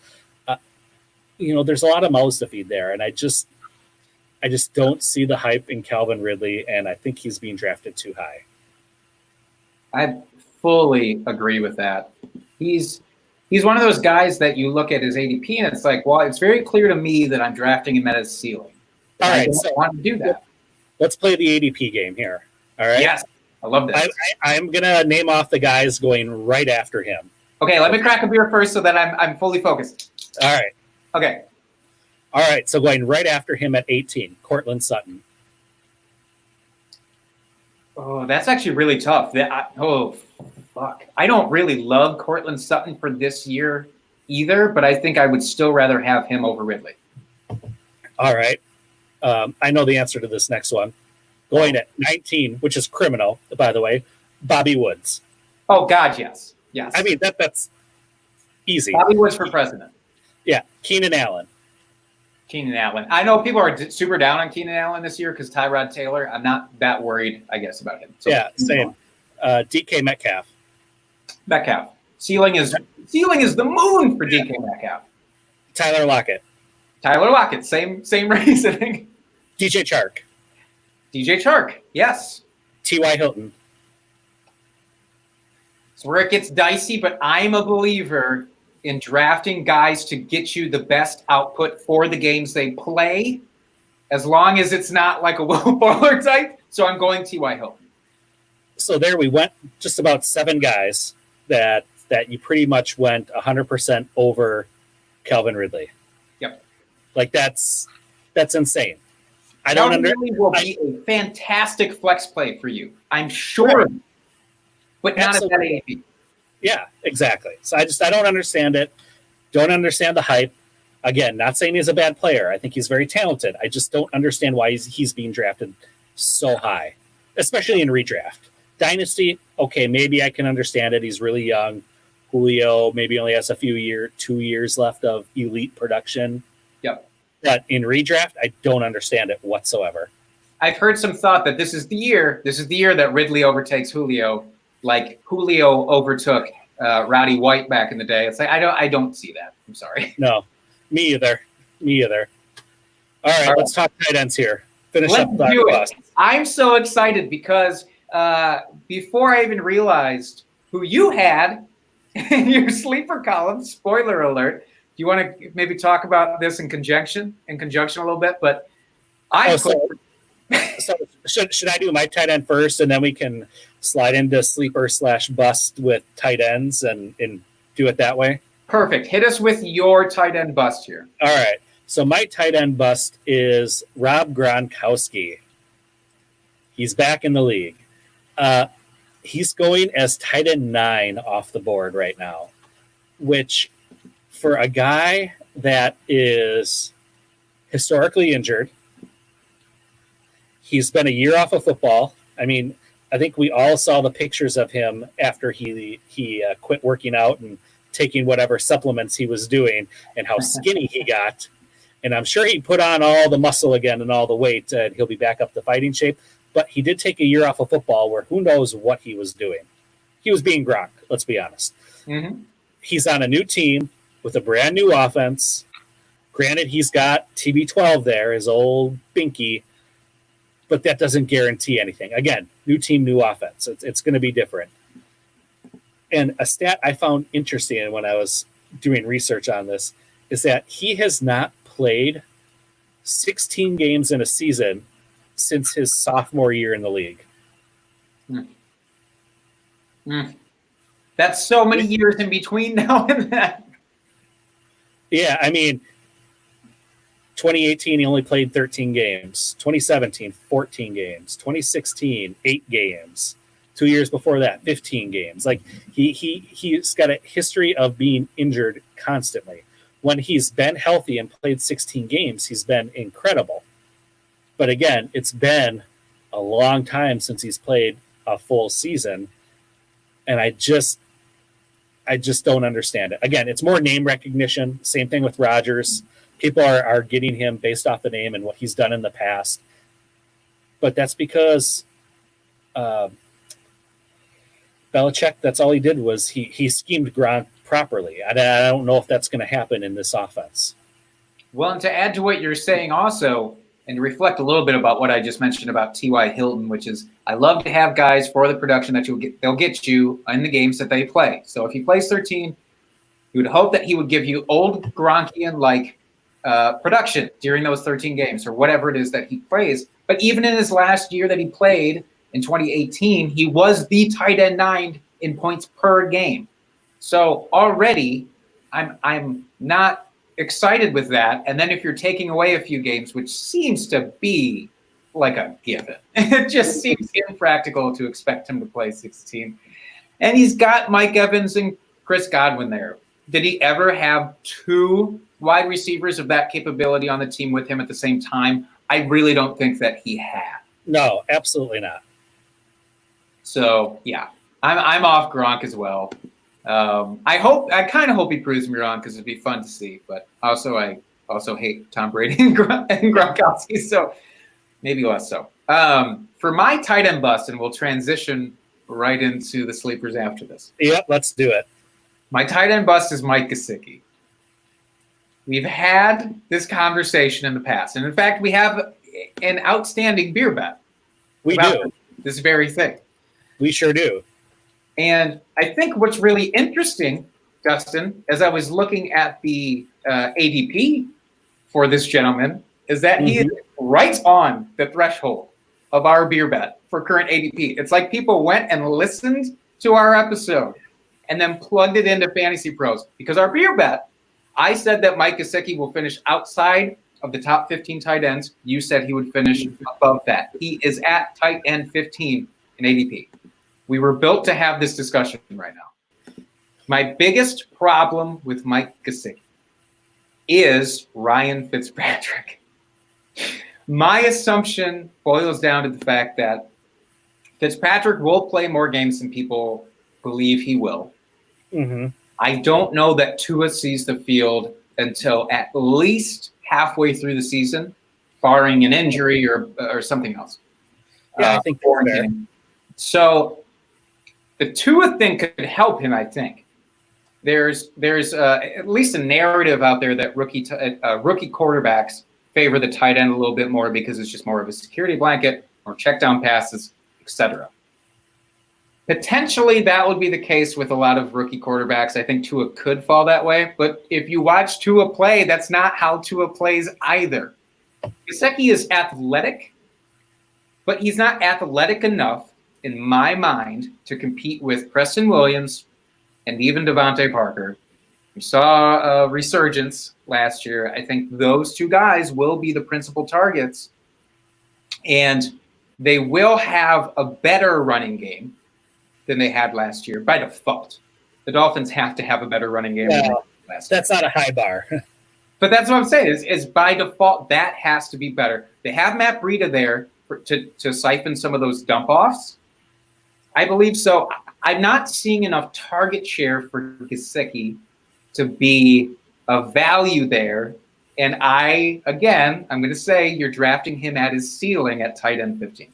There's a lot of mouths to feed there. And I just don't see the hype in Calvin Ridley, and I think he's being drafted too high. I fully agree with that. He's one of those guys that you look at his ADP and it's like, well, it's very clear to me that I'm drafting him at his ceiling. All right, so I want to do that. Let's play the ADP game here. All right. Yes, I love this. I'm gonna name off the guys going right after him. Okay, let me crack a beer first so that I'm fully focused. All right. Okay. All right. So going right after him at 18, Cortland Sutton. Oh, that's actually really tough. Fuck. I don't really love Cortland Sutton for this year either, but I think I would still rather have him over Ridley. All right. I know the answer to this next one. Going at 19, which is criminal, by the way, Bobby Woods. Oh, God, yes. Yes. I mean, that's easy. Bobby Woods for president. Yeah. Keenan Allen. Keenan Allen. I know people are super down on Keenan Allen this year because Tyrod Taylor. I'm not that worried, I guess, about him. So, yeah, same. DK Metcalf. Metcalf. Ceiling is the moon for DK Metcalf. Tyler Lockett. Tyler Lockett. Same reasoning. DJ Chark. DJ Chark. Yes. T.Y. Hilton. It's where it gets dicey, but I'm a believer in drafting guys to get you the best output for the games they play, as long as it's not like a Will Fuller type. So I'm going T.Y. Hilton. So there we went, just about 7 guys that you pretty much went 100% over Calvin Ridley. Yep. Like that's insane. I don't understand. Ridley will be a fantastic flex play for you, I'm sure, but not at that AAV. Yeah, exactly. So I don't understand it. Don't understand the hype. Again, not saying he's a bad player. I think he's very talented. I just don't understand why he's being drafted so high, especially in redraft. Dynasty, okay, maybe I can understand it. He's really young. Julio maybe only has 2 years left of elite production. Yep. But in redraft, I don't understand it whatsoever. I've heard some thought that this is the year that Ridley overtakes Julio, like Julio overtook Rowdy White back in the day. It's like I don't see that. I'm sorry. No, me either. All right, let's talk tight ends here. Let's do it. I'm so excited because before I even realized who you had in your sleeper column, spoiler alert. Do you want to maybe talk about this in conjunction a little bit? But so should I do my tight end first, and then we can slide into sleeper / bust with tight ends and do it that way? Perfect. Hit us with your tight end bust here. All right. So my tight end bust is Rob Gronkowski. He's back in the league. He's going as tight end 9 off the board right now, which for a guy that is historically injured, he's been a year off of football. I mean, I think we all saw the pictures of him after he quit working out and taking whatever supplements he was doing and how skinny he got. And I'm sure he put on all the muscle again and all the weight, and he'll be back up to fighting shape. But he did take a year off of football where who knows what he was doing. He was being Gronk, let's be honest. Mm-hmm. He's on a new team with a brand new offense. Granted, he's got TB12 there, his old binky, but that doesn't guarantee anything. Again, new team, new offense. It's going to be different. And a stat I found interesting when I was doing research on this is that he has not played 16 games in a season since his sophomore year in the league. That's so many years in between now and then. Yeah, I mean, 2018, he only played 13 games. 2017, 14 games. 2016, 8 games. 2 years before that, 15 games. Like, he's got a history of being injured constantly. When he's been healthy and played 16 games, he's been incredible. But again, it's been a long time since he's played a full season, and I just don't understand it. Again, it's more name recognition. Same thing with Rodgers. People are getting him based off the name and what he's done in the past. But that's because Belichick, that's all he did was he schemed Gronk properly. I don't know if that's going to happen in this offense. Well, and to add to what you're saying also, and to reflect a little bit about what I just mentioned about T.Y. Hilton, which is I love to have guys for the production that they'll get you in the games that they play. So if he plays 13, you would hope that he would give you old Gronkian-like production during those 13 games or whatever it is that he plays. But even in his last year that he played, in 2018, he was the tight end 9 in points per game. So already I'm not excited with that. And then if you're taking away a few games, which seems to be like a given, it just seems impractical to expect him to play 16. And he's got Mike Evans and Chris Godwin there. Did he ever have 2 wide receivers of that capability on the team with him at the same time? I really don't think that he had. No, absolutely not. So yeah, I'm off Gronk as well. I kind of hope he proves me wrong because it'd be fun to see. But also, I also hate Tom Brady and Gronkowski, so maybe less so. For my tight end bust, and we'll transition right into the sleepers after this. Yep, let's do it. My tight end bust is Mike Gesicki. We've had this conversation in the past, and in fact, we have an outstanding beer bet. We do this very thing. We sure do. And I think what's really interesting, Dustin, as I was looking at the ADP for this gentleman, is that he is right on the threshold of our beer bet for current ADP. It's like people went and listened to our episode and then plugged it into Fantasy Pros, because our beer bet, I said that Mike Gesicki will finish outside of the top 15 tight ends. You said he would finish above that. He is at tight end 15 in ADP. We were built to have this discussion right now. My biggest problem with Mike Gesicki is Ryan Fitzpatrick. My assumption boils down to the fact that Fitzpatrick will play more games than people believe he will. Mm-hmm. I don't know that Tua sees the field until at least halfway through the season, barring an injury or something else. Yeah, I think that's fair. So the Tua thing could help him, I think. There's at least a narrative out there that rookie quarterbacks favor the tight end a little bit more because it's just more of a security blanket, more check down passes, etc. Potentially that would be the case with a lot of rookie quarterbacks. I think Tua could fall that way. But if you watch Tua play, that's not how Tua plays either. Gesicki is athletic, but he's not athletic enough, in my mind, to compete with Preston Williams and even Devontae Parker. We saw a resurgence last year. I think those 2 guys will be the principal targets, and they will have a better running game than they had last year by default. The Dolphins have to have a better running game than they had last year. That's not a high bar. But that's what I'm saying is by default, that has to be better. They have Matt Breida there to siphon some of those dump-offs. I believe so. I'm not seeing enough target share for Gesicki to be a value there. And I'm going to say you're drafting him at his ceiling at tight end 15.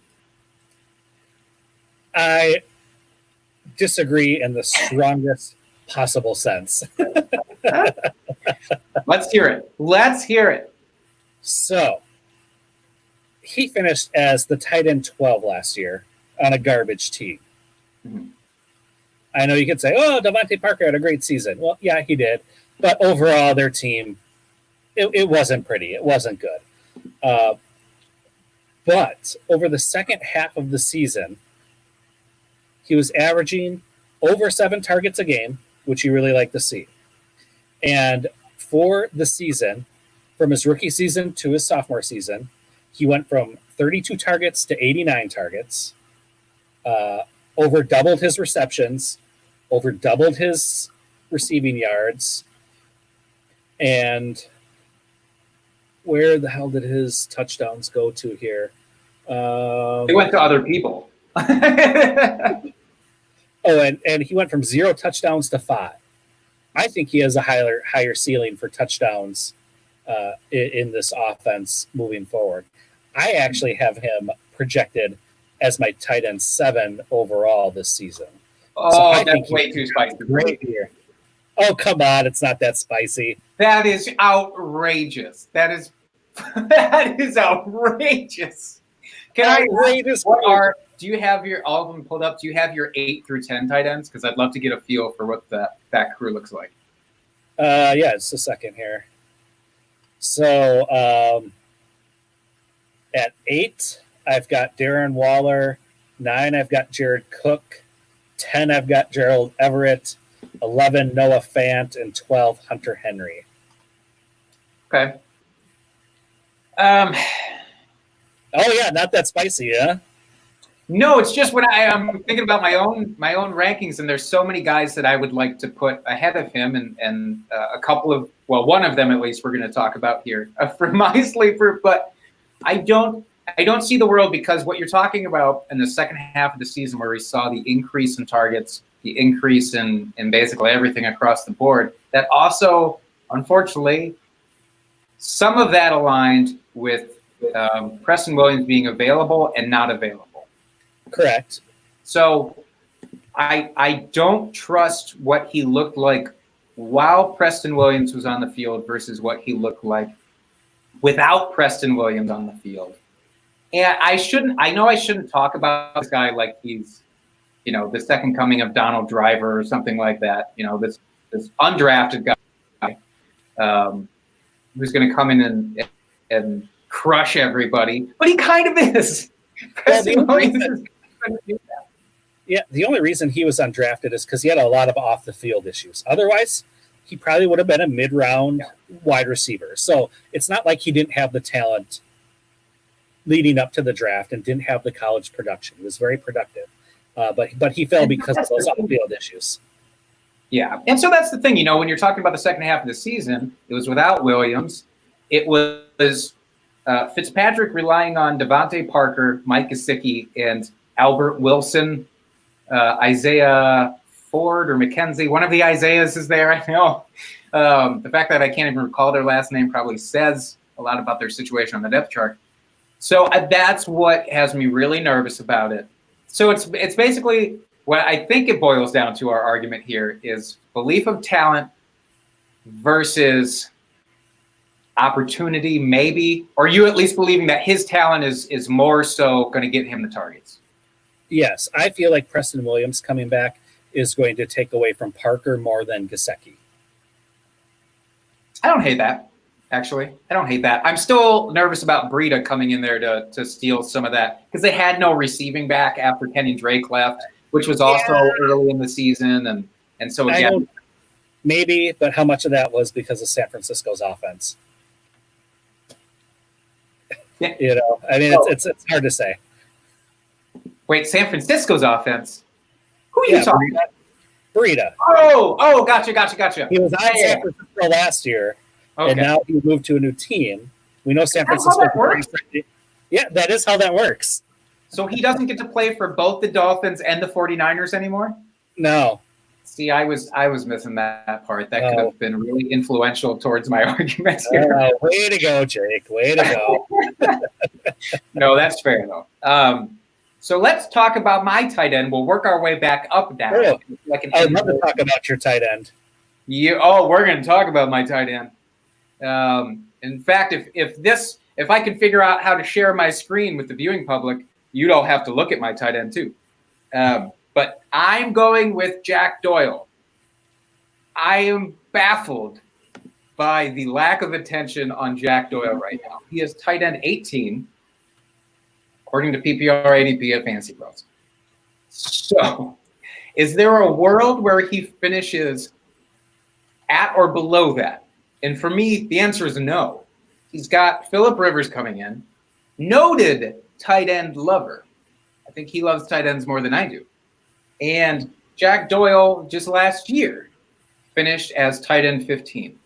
I disagree in the strongest possible sense. Let's hear it. So he finished as the tight end 12 last year on a garbage team. Mm-hmm. I know you could say, oh, Devontae Parker had a great season. Well, yeah, he did. But overall, their team, it wasn't pretty. It wasn't good. But over the second half of the season, he was averaging over 7 targets a game, which you really like to see. And for the season, from his rookie season to his sophomore season, he went from 32 targets to 89 targets, over doubled his receptions, over doubled his receiving yards. And where the hell did his touchdowns go to here? They went to other people. And he went from 0 touchdowns to 5. I think he has a higher ceiling for touchdowns in this offense moving forward. I actually have him projected as my tight end 7 overall this season. Oh, so that's way too spicy. Great here. Oh, come on. It's not that spicy. That is outrageous. That is outrageous. Outrageous. Do you have all of them pulled up? Do you have your 8 through 10 tight ends? Because I'd love to get a feel for what that crew looks like. Yeah, just a second here. So at 8, I've got Darren Waller, 9, I've got Jared Cook. 10, I've got Gerald Everett. 11, Noah Fant. And 12, Hunter Henry. Okay. Oh, yeah, not that spicy, huh? No, it's just when I'm thinking about my own rankings, and there's so many guys that I would like to put ahead of him, and a couple of, well, one of them at least we're going to talk about here for my sleeper. But I don't see the world, because what you're talking about in the second half of the season, where we saw the increase in targets, the increase in basically everything across the board, that also, unfortunately, some of that aligned with Preston Williams being available and not available. Correct. So I don't trust what he looked like while Preston Williams was on the field versus what he looked like without Preston Williams on the field. And I know I shouldn't talk about this guy like he's, the second coming of Donald Driver or something like that. This undrafted guy who's going to come in and crush everybody, but he kind of is. Preston Williams is. Yeah, the only reason he was undrafted is because he had a lot of off the field issues. Otherwise, he probably would have been a mid-round wide receiver. So it's not like he didn't have the talent leading up to the draft and didn't have the college production. He was very productive, but he fell because of those off the field issues. Yeah, and so that's the thing. When you're talking about the second half of the season, it was without Williams. It was Fitzpatrick relying on Devontae Parker, Mike Gesicki, and Albert Wilson, Isaiah Ford or McKenzie. One of the Isaiahs is there, I know. The fact that I can't even recall their last name probably says a lot about their situation on the depth chart. So that's what has me really nervous about it. So it's basically what I think it boils down to. Our argument here is belief of talent versus opportunity, maybe, or you at least believing that his talent is more so going to get him the targets. Yes, I feel like Preston Williams coming back is going to take away from Parker more than Gesicki. I don't hate that, actually. I don't hate that. I'm still nervous about Breida coming in there to steal some of that, because they had no receiving back after Kenny Drake left, which was also early in the season. And so, again, maybe, but how much of that was because of San Francisco's offense? Yeah. It's hard to say. Wait, San Francisco's offense? Who are you talking about? Breida. Oh, gotcha. He was on San Francisco last year, and now he moved to a new team. We know San Francisco. Yeah, that is how that works. So he doesn't get to play for both the Dolphins and the 49ers anymore? No. See, I was missing that part. That could have been really influential towards my argument here. Way to go, Jake. Way to go. No, that's fair, though. So let's talk about my tight end. We'll work our way back up now. Cool. I'd love to talk about your tight end. We're going to talk about my tight end. In fact, if I can figure out how to share my screen with the viewing public, you'd all have to look at my tight end too. But I'm going with Jack Doyle. I am baffled by the lack of attention on Jack Doyle right now. He is tight end 18. According to PPR ADP at Fantasy Pros. So, is there a world where he finishes at or below that? And for me, the answer is no. He's got Phillip Rivers coming in, noted tight end lover. I think he loves tight ends more than I do. And Jack Doyle, just last year, finished as tight end 15.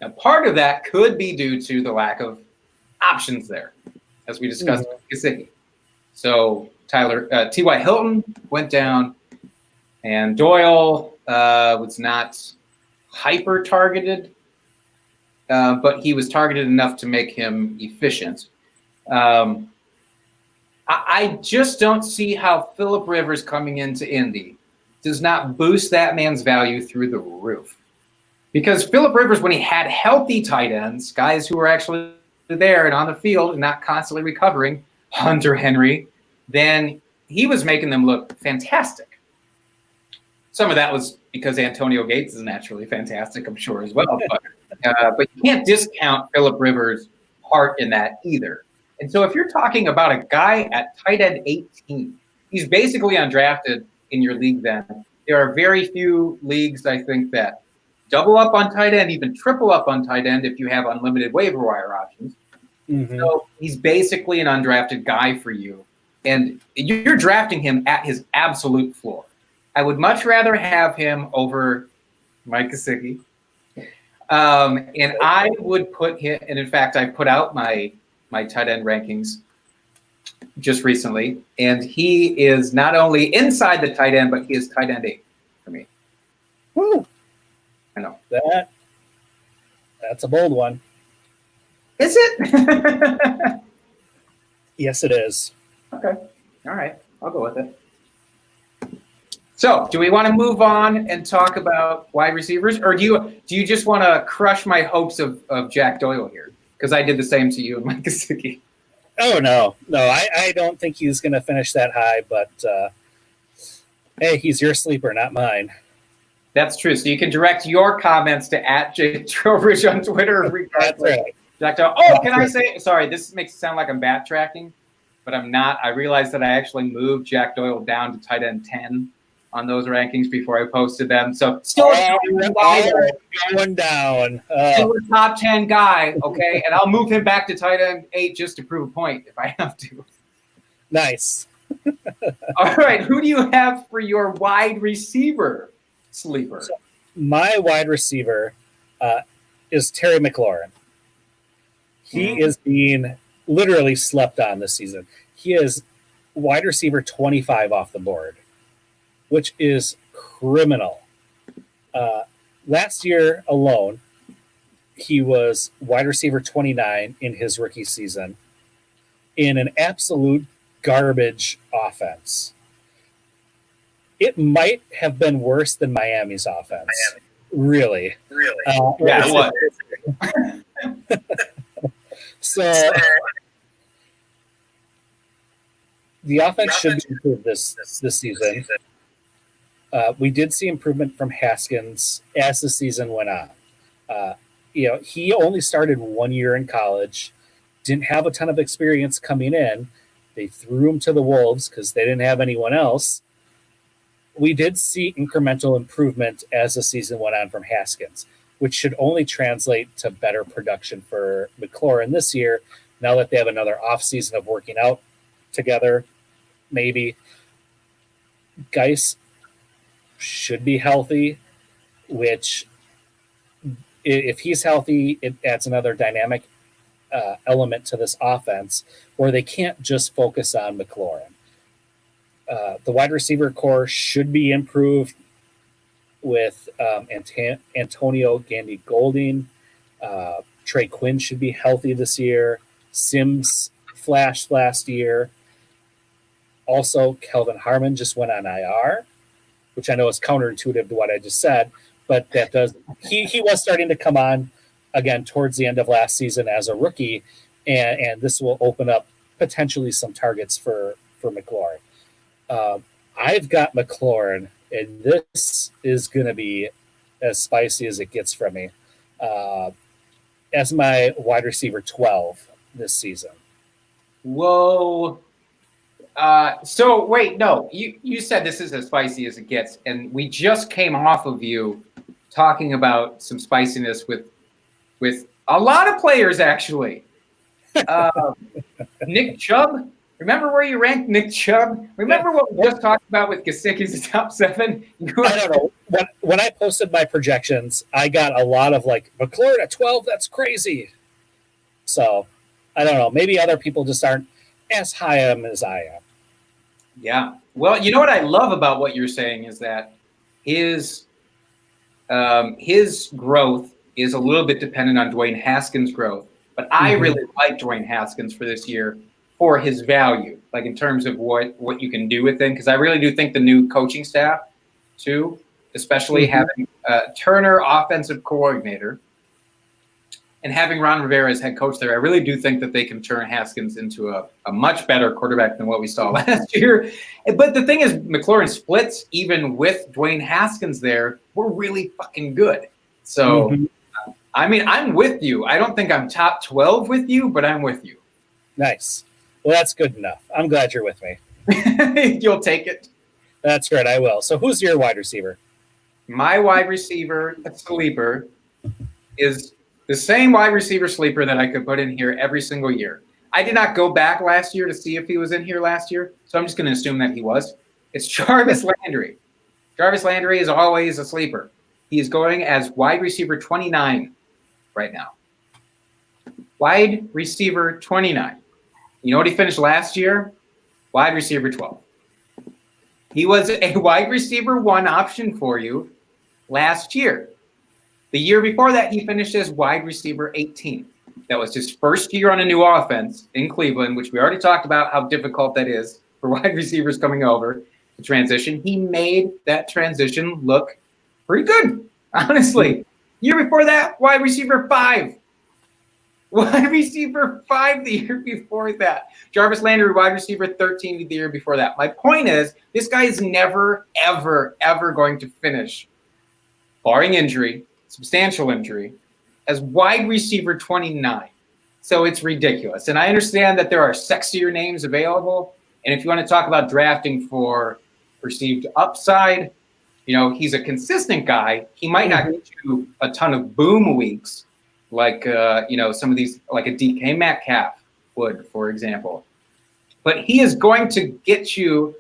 Now, part of that could be due to the lack of options there, as we discussed with Gesicki. So T.Y. Hilton went down, and Doyle was not hyper targeted, but he was targeted enough to make him efficient. I just don't see how Phillip Rivers coming into Indy does not boost that man's value through the roof. Because Phillip Rivers, when he had healthy tight ends, guys who were actually there and on the field and not constantly recovering, Hunter Henry, then he was making them look fantastic. Some of that was because Antonio Gates is naturally fantastic, I'm sure, as well. But you can't discount Phillip Rivers' part in that either. And so if you're talking about a guy at tight end 18 he's basically undrafted in your league then. There are very few leagues, I think, that double up on tight end, even triple up on tight end if you have unlimited waiver wire options. Mm-hmm. So he's basically an undrafted guy for you. And you're drafting him at his absolute floor. I would much rather have him over Mike Gesicki. And I would put him, and in fact, I put out my tight end rankings just recently, and he is not only inside the tight end, but he is tight end 8 for me. Woo. I know. That's a bold one. Is it? Yes, it is. Okay. All right. I'll go with it. So, do we want to move on and talk about wide receivers, or do you just want to crush my hopes of Jack Doyle here? Because I did the same to you and Mike Gesicki. Oh, no. I don't think he's going to finish that high, but hey, he's your sleeper, not mine. That's true. So you can direct your comments to @JTrowbridge on Twitter. That's right. Jack Doyle. Oh, can I say? Sorry, this makes it sound like I'm backtracking, but I'm not. I realized that I actually moved Jack Doyle down to tight end 10 on those rankings before I posted them. So still going down. Still a top 10 guy, okay? And I'll move him back to tight end 8 just to prove a point if I have to. Nice. All right, who do you have for your wide receiver sleeper? So my wide receiver is Terry McLaurin. He is being literally slept on this season. He is wide receiver 25 off the board, which is criminal. Last year alone, he was wide receiver 29 in his rookie season in an absolute garbage offense. It might have been worse than Miami's offense. Really. Yeah, it was. So the offense should be improved this season. We did see improvement from Haskins as the season went on. He only started 1 year in college, didn't have a ton of experience coming in. They threw him to the Wolves because they didn't have anyone else. We did see incremental improvement as the season went on from Haskins, which should only translate to better production for McLaurin this year, now that they have another offseason of working out together, maybe. Geis should be healthy, which if he's healthy, it adds another dynamic element to this offense where they can't just focus on McLaurin. The wide receiver core should be improved with Antonio Gandy Golding. Trey Quinn should be healthy this year. Sims flashed last year. Also, Kelvin Harmon just went on IR, which I know is counterintuitive to what I just said, but that does he was starting to come on again towards the end of last season as a rookie, and this will open up potentially some targets for McLaurin. I've got McLaurin, and this is going to be as spicy as it gets from me, as my wide receiver 12 this season. Whoa. So wait, no, you said this is as spicy as it gets, and we just came off of you talking about some spiciness with a lot of players, actually. Nick Chubb. Remember where you ranked Nick Chubb? Remember what we just talked about with Gesicki's top 7? I don't know. When I posted my projections, I got a lot of like, McLaurin at 12, that's crazy. So, I don't know. Maybe other people just aren't as high on him as I am. Yeah. Well, you know what I love about what you're saying is that his growth is a little bit dependent on Dwayne Haskins' growth. But I really like Dwayne Haskins for this year for his value, like in terms of what you can do with him. Because I really do think the new coaching staff, too, especially having Turner offensive coordinator and having Ron Rivera as head coach there, I really do think that they can turn Haskins into a much better quarterback than what we saw last year. But the thing is, McLaurin splits, even with Dwayne Haskins there, were really fucking good. So, I mean, I'm with you. I don't think I'm top 12 with you, but I'm with you. Nice. Well, that's good enough. I'm glad you're with me. You'll take it. That's right, I will. So who's your wide receiver? My wide receiver sleeper is the same wide receiver sleeper that I could put in here every single year. I did not go back last year to see if he was in here last year, so I'm just going to assume that he was. It's Jarvis Landry. Jarvis Landry is always a sleeper. He is going as wide receiver 29 right now. Wide receiver 29. You know what he finished last year? Wide receiver 12. He was a wide receiver 1 option for you last year. The year before that, he finished as wide receiver 18. That was his first year on a new offense in Cleveland, which we already talked about how difficult that is for wide receivers coming over the transition. He made that transition look pretty good, honestly. Year before that, wide receiver 5. Wide receiver 5 the year before that. Jarvis Landry, wide receiver 13 the year before that. My point is, this guy is never, ever, ever going to finish, barring injury, substantial injury, as wide receiver 29. So it's ridiculous. And I understand that there are sexier names available. And if you want to talk about drafting for perceived upside, you know, he's a consistent guy. He might not get you a ton of boom weeks like, you know, some of these, like a DK Metcalf would, for example. But he is going to get you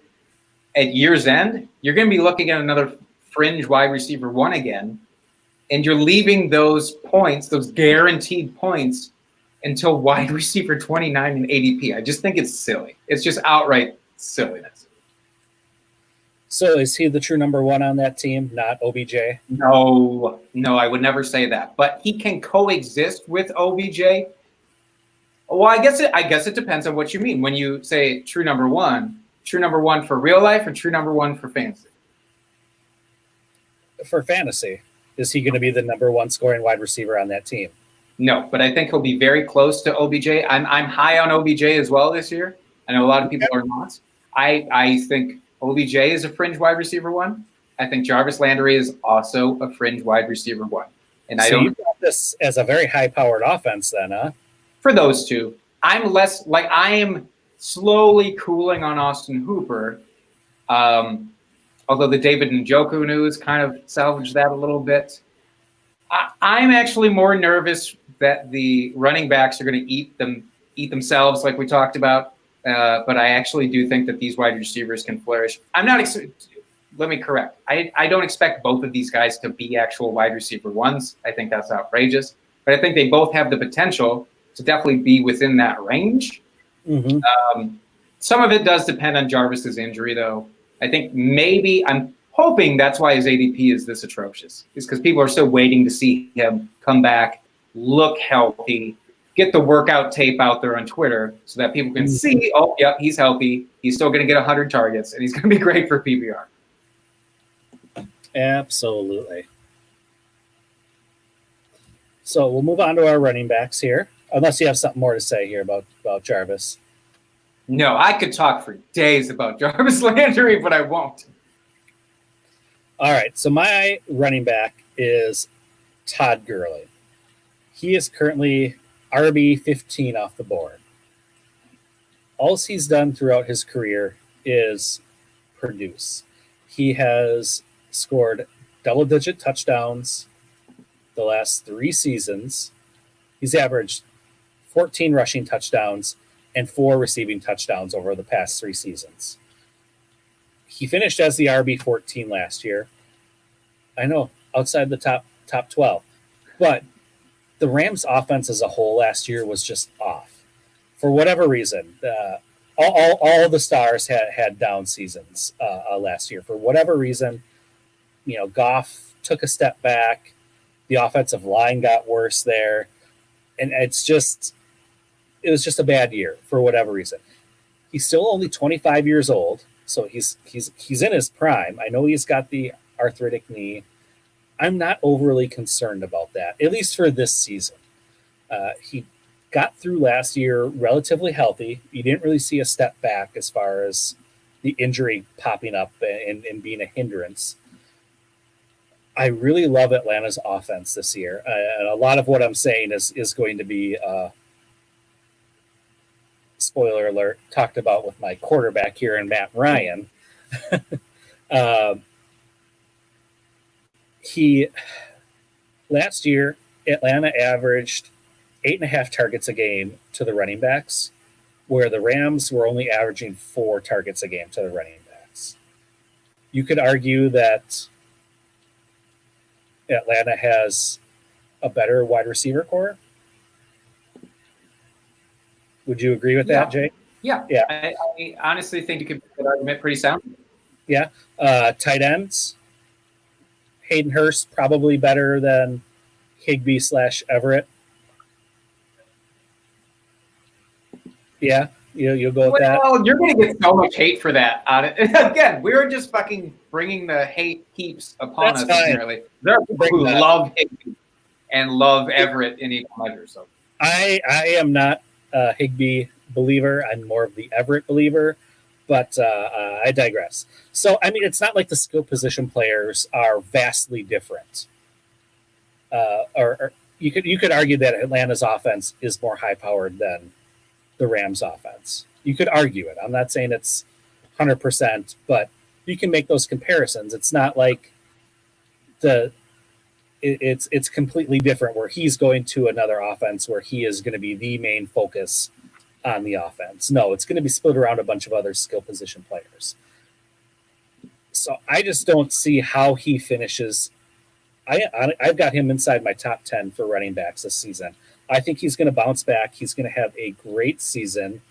at year's end. You're going to be looking at another fringe wide receiver 1 again. And you're leaving those points, those guaranteed points, until wide receiver 29 in ADP. I just think it's silly. It's just outright silliness. So is he the true number 1 on that team, not OBJ? No, I would never say that. But he can coexist with OBJ. Well, I guess it depends on what you mean when you say true number 1. True number 1 for real life or true number 1 for fantasy? For fantasy. Is he going to be the number 1 scoring wide receiver on that team? No, but I think he'll be very close to OBJ. I'm high on OBJ as well this year. I know a lot of people are not. I think OBJ is a fringe wide receiver 1. I think Jarvis Landry is also a fringe wide receiver 1. And I don't. You got this as a very high-powered offense, then, huh? For those two, I am slowly cooling on Austin Hooper. Although the David Njoku news kind of salvaged that a little bit. I'm actually more nervous that the running backs are going to eat themselves, like we talked about. But I actually do think that these wide receivers can flourish. Let me correct. I don't expect both of these guys to be actual wide receiver 1s. I think that's outrageous. But I think they both have the potential to definitely be within that range. Mm-hmm. Some of it does depend on Jarvis's injury, though. I think maybe I'm hoping that's why his ADP is this atrocious. Is because people are still waiting to see him come back, look healthy, get the workout tape out there on Twitter so that people can see, oh, yep, he's healthy. He's still going to get 100 targets, and he's going to be great for PPR. Absolutely. So we'll move on to our running backs here, unless you have something more to say here about Jarvis. No, I could talk for days about Jarvis Landry, but I won't. All right, so my running back is Todd Gurley. He is currently RB 15 off the board. All he's done throughout his career is produce. He has scored double-digit touchdowns the last 3 seasons. He's averaged 14 rushing touchdowns and 4 receiving touchdowns over the past 3 seasons. He finished as the RB14 last year. I know, outside the top 12. But the Rams' offense as a whole last year was just off. For whatever reason, all the stars had down seasons last year. For whatever reason, Goff took a step back. The offensive line got worse there. And it was just a bad year for whatever reason. He's still only 25 years old, so he's in his prime. I know he's got the arthritic knee. I'm not overly concerned about that, at least for this season. He got through last year relatively healthy. You didn't really see a step back as far as the injury popping up and being a hindrance. I really love Atlanta's offense this year. And a lot of what I'm saying is going to be spoiler alert, talked about with my quarterback here in Matt Ryan. He last year, Atlanta averaged 8.5 targets a game to the running backs, where the Rams were only averaging 4 targets a game to the running backs. You could argue that Atlanta has a better wide receiver core. Would you agree with that, Jay? Yeah. I honestly think you could make that argument pretty sound. Yeah. Tight ends. Hayden Hurst probably better than Higbee / Everett. Yeah, you'll go with that. Well, you're going to get so much hate for that. Again, we're just fucking bringing the hate heaps upon us. Apparently, there are people who love Higbee and love Everett in equal measure. So I am not a Higbee believer. I'm more of the Everett believer. But I digress. So, I mean, it's not like the skill position players are vastly different. Or you could argue that Atlanta's offense is more high-powered than the Rams' offense. You could argue it. I'm not saying it's 100%, but you can make those comparisons. It's not like it's completely different where he's going to another offense where he is going to be the main focus on the offense. No, it's going to be split around a bunch of other skill position players. So I just don't see how he finishes. I've got him inside my top 10 for running backs this season. I think he's going to bounce back. He's going to have a great season.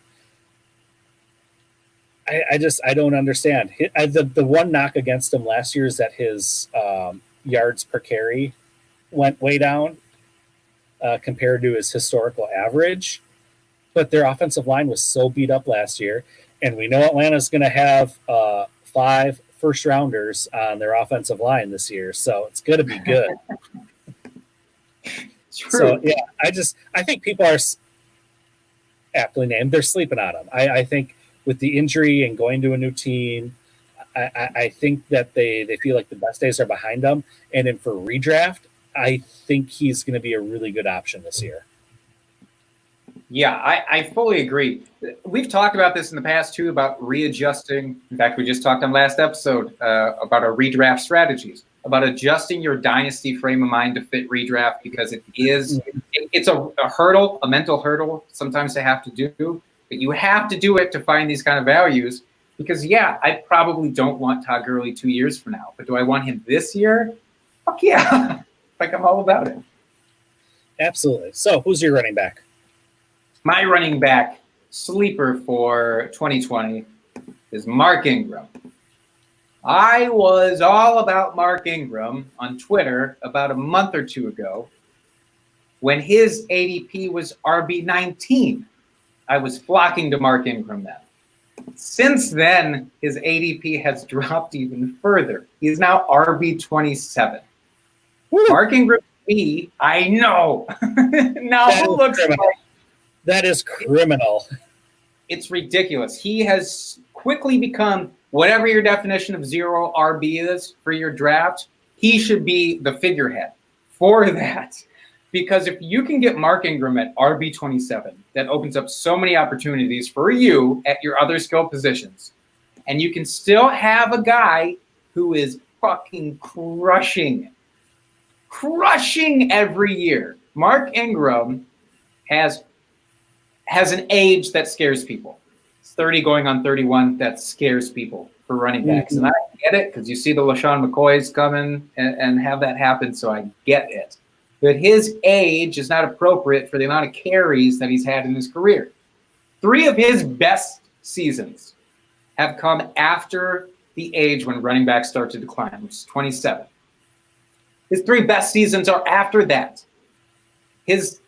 I don't understand. The one knock against him last year is that his yards per carry went way down compared to his historical average. But their offensive line was so beat up last year, and we know Atlanta's going to have 5 first-rounders on their offensive line this year, so it's going to be good. True. So, yeah, I think people are aptly named. They're sleeping on him. I think with the injury and going to a new team, I think that they feel like the best days are behind them. And then for redraft, I think he's going to be a really good option this year. Yeah, I fully agree. We've talked about this in the past, too, about readjusting. In fact, we just talked on last episode about our redraft strategies, about adjusting your dynasty frame of mind to fit redraft, because it's a hurdle, a mental hurdle sometimes to have to do. But you have to do it to find these kind of values because, yeah, I probably don't want Todd Gurley 2 years from now. But do I want him this year? Fuck yeah. Like, I'm all about it. Absolutely. So who's your running back? My running back sleeper for 2020 is Mark Ingram. I was all about Mark Ingram on Twitter about a month or two ago when his ADP was RB19. I was flocking to Mark Ingram then. Since then, his ADP has dropped even further. He is now RB27. Mark Ingram, I know. Now who looks like that is criminal. It's ridiculous. He has quickly become whatever your definition of 0 RB is for your draft. He should be the figurehead for that. Because if you can get Mark Ingram at RB27, that opens up so many opportunities for you at your other skill positions. And you can still have a guy who is fucking crushing every year. Mark Ingram has an age that scares people. It's 30 going on 31. That scares people for running backs. And I get it because you see the LaShawn McCoys coming and have that happen. So I get it. But his age is not appropriate for the amount of carries that he's had in his career. 3 of his best seasons have come after the age when running backs start to decline, which is 27. His 3 best seasons are after that. His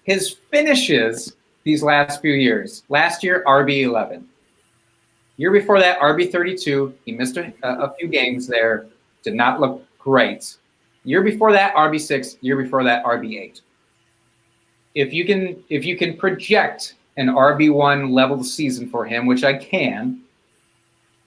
finishes these last few years. Last year, RB11. Year before that, RB32. He missed a few games there. Did not look great. Year before that, RB6. Year before that, RB8. If you can project an RB1 level season for him, which I can,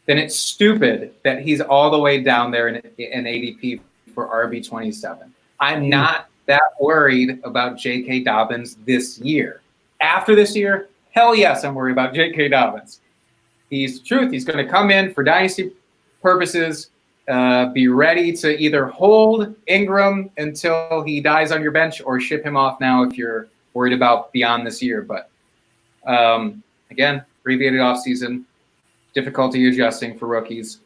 then it's stupid that he's all the way down there in ADP for RB27. I'm not that worried about J.K. Dobbins this year. After this year, Hell yes, I'm worried about J.K. Dobbins. He's the truth. He's going to come in for dynasty purposes, be ready to either hold Ingram until he dies on your bench or ship him off now if you're worried about beyond this year. But again, abbreviated offseason, difficulty adjusting for rookies.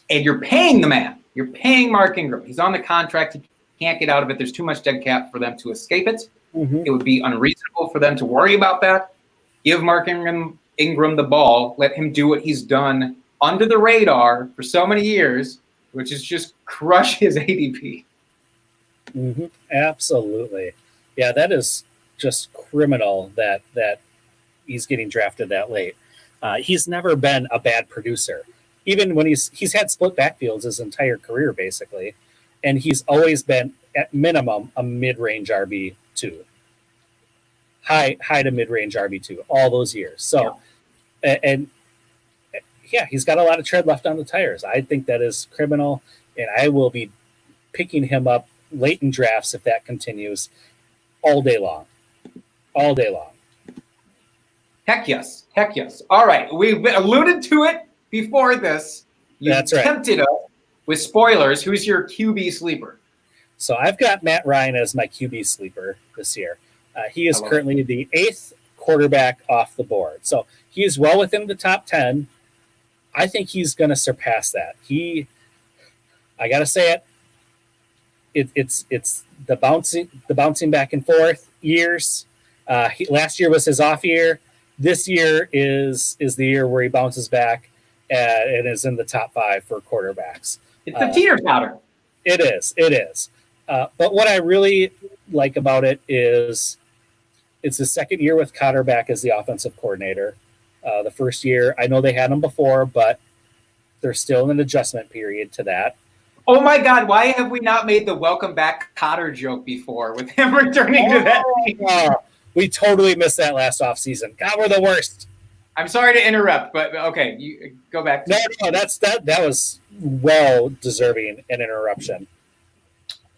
And you're paying the man. You're paying Mark Ingram. He's on the contract. He can't get out of it. There's too much dead cap for them to escape it. It would be unreasonable for them to worry about that. Give Mark Ingram the ball. Let him do what he's done under the radar for so many years, which is just crush his ADP. Absolutely. Yeah, that is just criminal that he's getting drafted that late. He's never been a bad producer. Even when he's had split backfields his entire career, basically, and he's always been at minimum a mid-range RB2, high to mid-range RB2 all those years. So, and he's got a lot of tread left on the tires. I think that is criminal, and I will be picking him up late in drafts if that continues all day long. Heck yes. All right, we've alluded to it before this. That's right. Tempted us with spoilers. Who's your QB sleeper? So I've got Matt Ryan as my QB sleeper this year. He is currently the 8th quarterback off the board. So he is well within the top 10. I think he's going to surpass that. I got to say it's the bouncing back and forth years. Last year was his off year. This year is the year where he bounces back and is in the top 5 for quarterbacks. It's the teeter totter. It is. But what I really like about it is it's the second year with Cotter back as the offensive coordinator. The first year, I know they had him before, but they're still in an adjustment period to that. Oh my God, why have we not made the welcome back Cotter joke before with him returning to that team? We totally missed that last offseason. God, we're the worst. I'm sorry to interrupt, but okay, you go back. No, that was well deserving an interruption.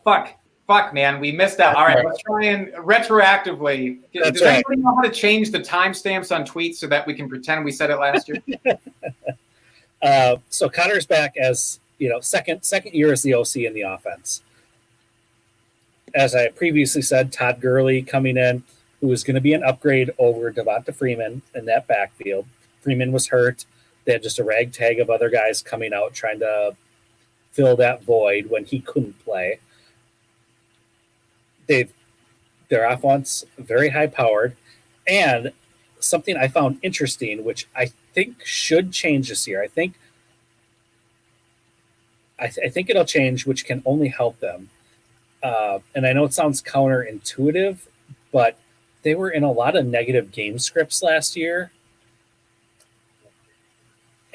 Fuck, man, we missed out. All right, let's try and retroactively. Does anybody know how to change the timestamps on tweets so that we can pretend we said it last year? So Cotter's back as second year as the OC in the offense. As I previously said, Todd Gurley coming in, who is going to be an upgrade over Devonta Freeman in that backfield. Freeman was hurt. They had just a ragtag of other guys coming out trying to fill that void when he couldn't play. Their offense very high powered, and something I found interesting, which I think should change this year. I think it'll change, which can only help them. And I know it sounds counterintuitive, but they were in a lot of negative game scripts last year,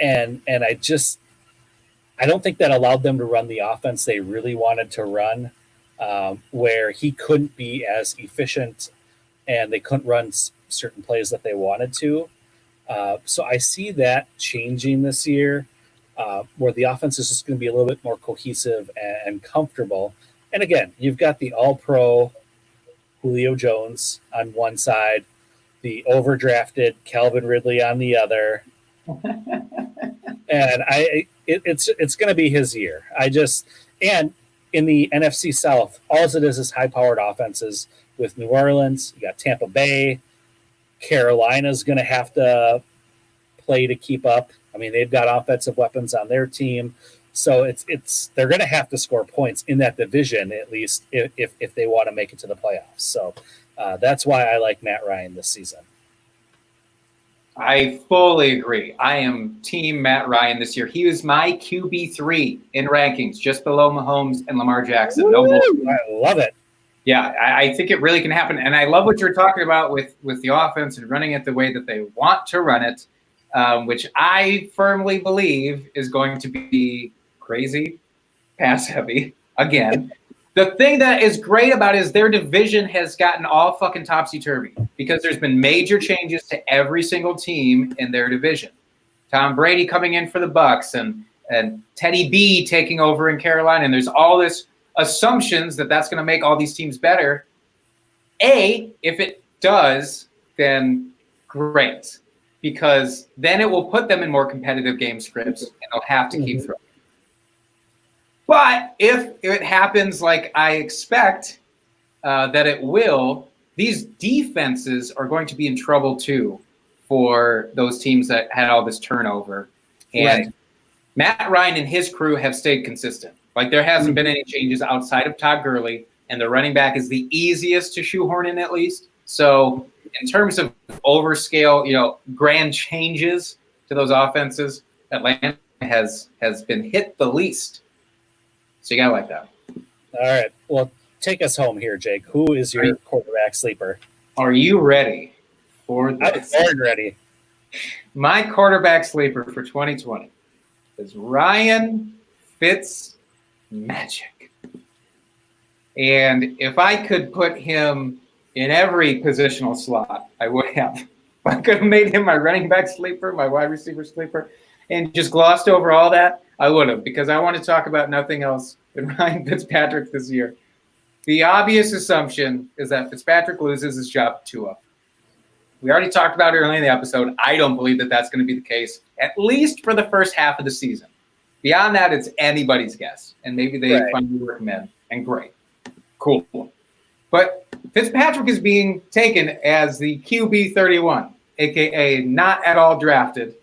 and I don't think that allowed them to run the offense they really wanted to run. Where he couldn't be as efficient and they couldn't run certain plays that they wanted to. So I see that changing this year, where the offense is just going to be a little bit more cohesive and comfortable. And again, you've got the all-pro Julio Jones on one side, the overdrafted Calvin Ridley on the other. And it's going to be his year. And in the NFC South, all it is high-powered offenses with New Orleans. You got Tampa Bay. Carolina's going to have to play to keep up. I mean, they've got offensive weapons on their team. So they're going to have to score points in that division, at least if they want to make it to the playoffs. So that's why I like Matt Ryan this season. I fully agree. I am team Matt Ryan this year. He was my QB3 in rankings, just below Mahomes and Lamar Jackson. No more. I love it. Yeah, I think it really can happen. And I love what you're talking about with the offense and running it the way that they want to run it, which I firmly believe is going to be crazy, pass heavy again. The thing that is great about it is their division has gotten all fucking topsy-turvy because there's been major changes to every single team in their division. Tom Brady coming in for the Bucks and Teddy B taking over in Carolina. And there's all this assumptions that that's going to make all these teams better. If it does, then great, because then it will put them in more competitive game scripts, and they'll have to keep throwing. But if it happens like I expect that it will, these defenses are going to be in trouble too for those teams that had all this turnover. And Right. Matt Ryan and his crew have stayed consistent. Like, there hasn't been any changes outside of Todd Gurley, and the running back is the easiest to shoehorn in, at least. So in terms of overscale, grand changes to those offenses, Atlanta has been hit the least. So you gotta like that. All right. Well, take us home here, Jake. Who is your quarterback sleeper? Are you ready for I'm this? born ready. My quarterback sleeper for 2020 is Ryan Fitzmagic. And if I could put him in every positional slot, I would have. If I could have made him my running back sleeper, my wide receiver sleeper, and just glossed over all that, I would have, because I want to talk about nothing else than Ryan Fitzpatrick this year. The obvious assumption is that Fitzpatrick loses his job to Tua. We already talked about it earlier in the episode. I don't believe that that's going to be the case, at least for the first half of the season. Beyond that, it's anybody's guess, and maybe they finally work him in, and great. Cool. But Fitzpatrick is being taken as the QB 31, a.k.a. not at all drafted.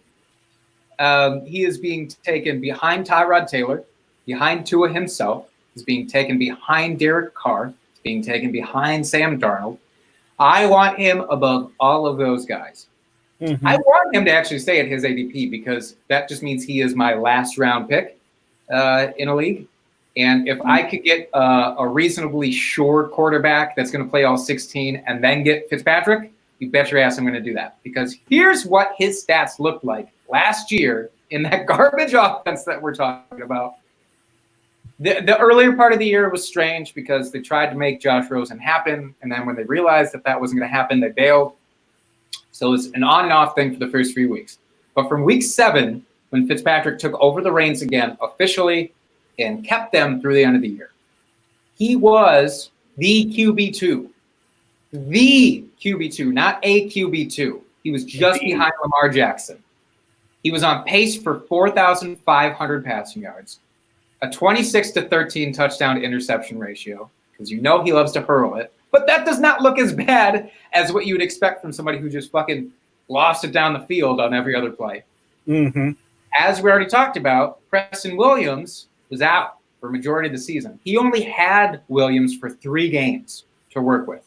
He is being taken behind Tyrod Taylor, behind Tua himself. He's being taken behind Derek Carr. He's being taken behind Sam Darnold. I want him above all of those guys. I want him to actually stay at his ADP, because that just means he is my last round pick in a league. And if I could get a reasonably sure quarterback that's going to play all 16 and then get Fitzpatrick, you bet your ass I'm going to do that. Because here's what his stats looked like last year in that garbage offense that we're talking about. The earlier part of the year was strange because they tried to make Josh Rosen happen. And then when they realized that that wasn't going to happen, they bailed. So it's an on and off thing for the first 3 weeks. But from week 7, when Fitzpatrick took over the reins again officially and kept them through the end of the year, he was the QB2. The QB2, not a QB2. He was just behind Lamar Jackson. He was on pace for 4,500 passing yards, a 26-13 touchdown to interception ratio, because he loves to hurl it. But that does not look as bad as what you would expect from somebody who just fucking lost it down the field on every other play. As we already talked about, Preston Williams was out for a majority of the season. He only had Williams for 3 games to work with.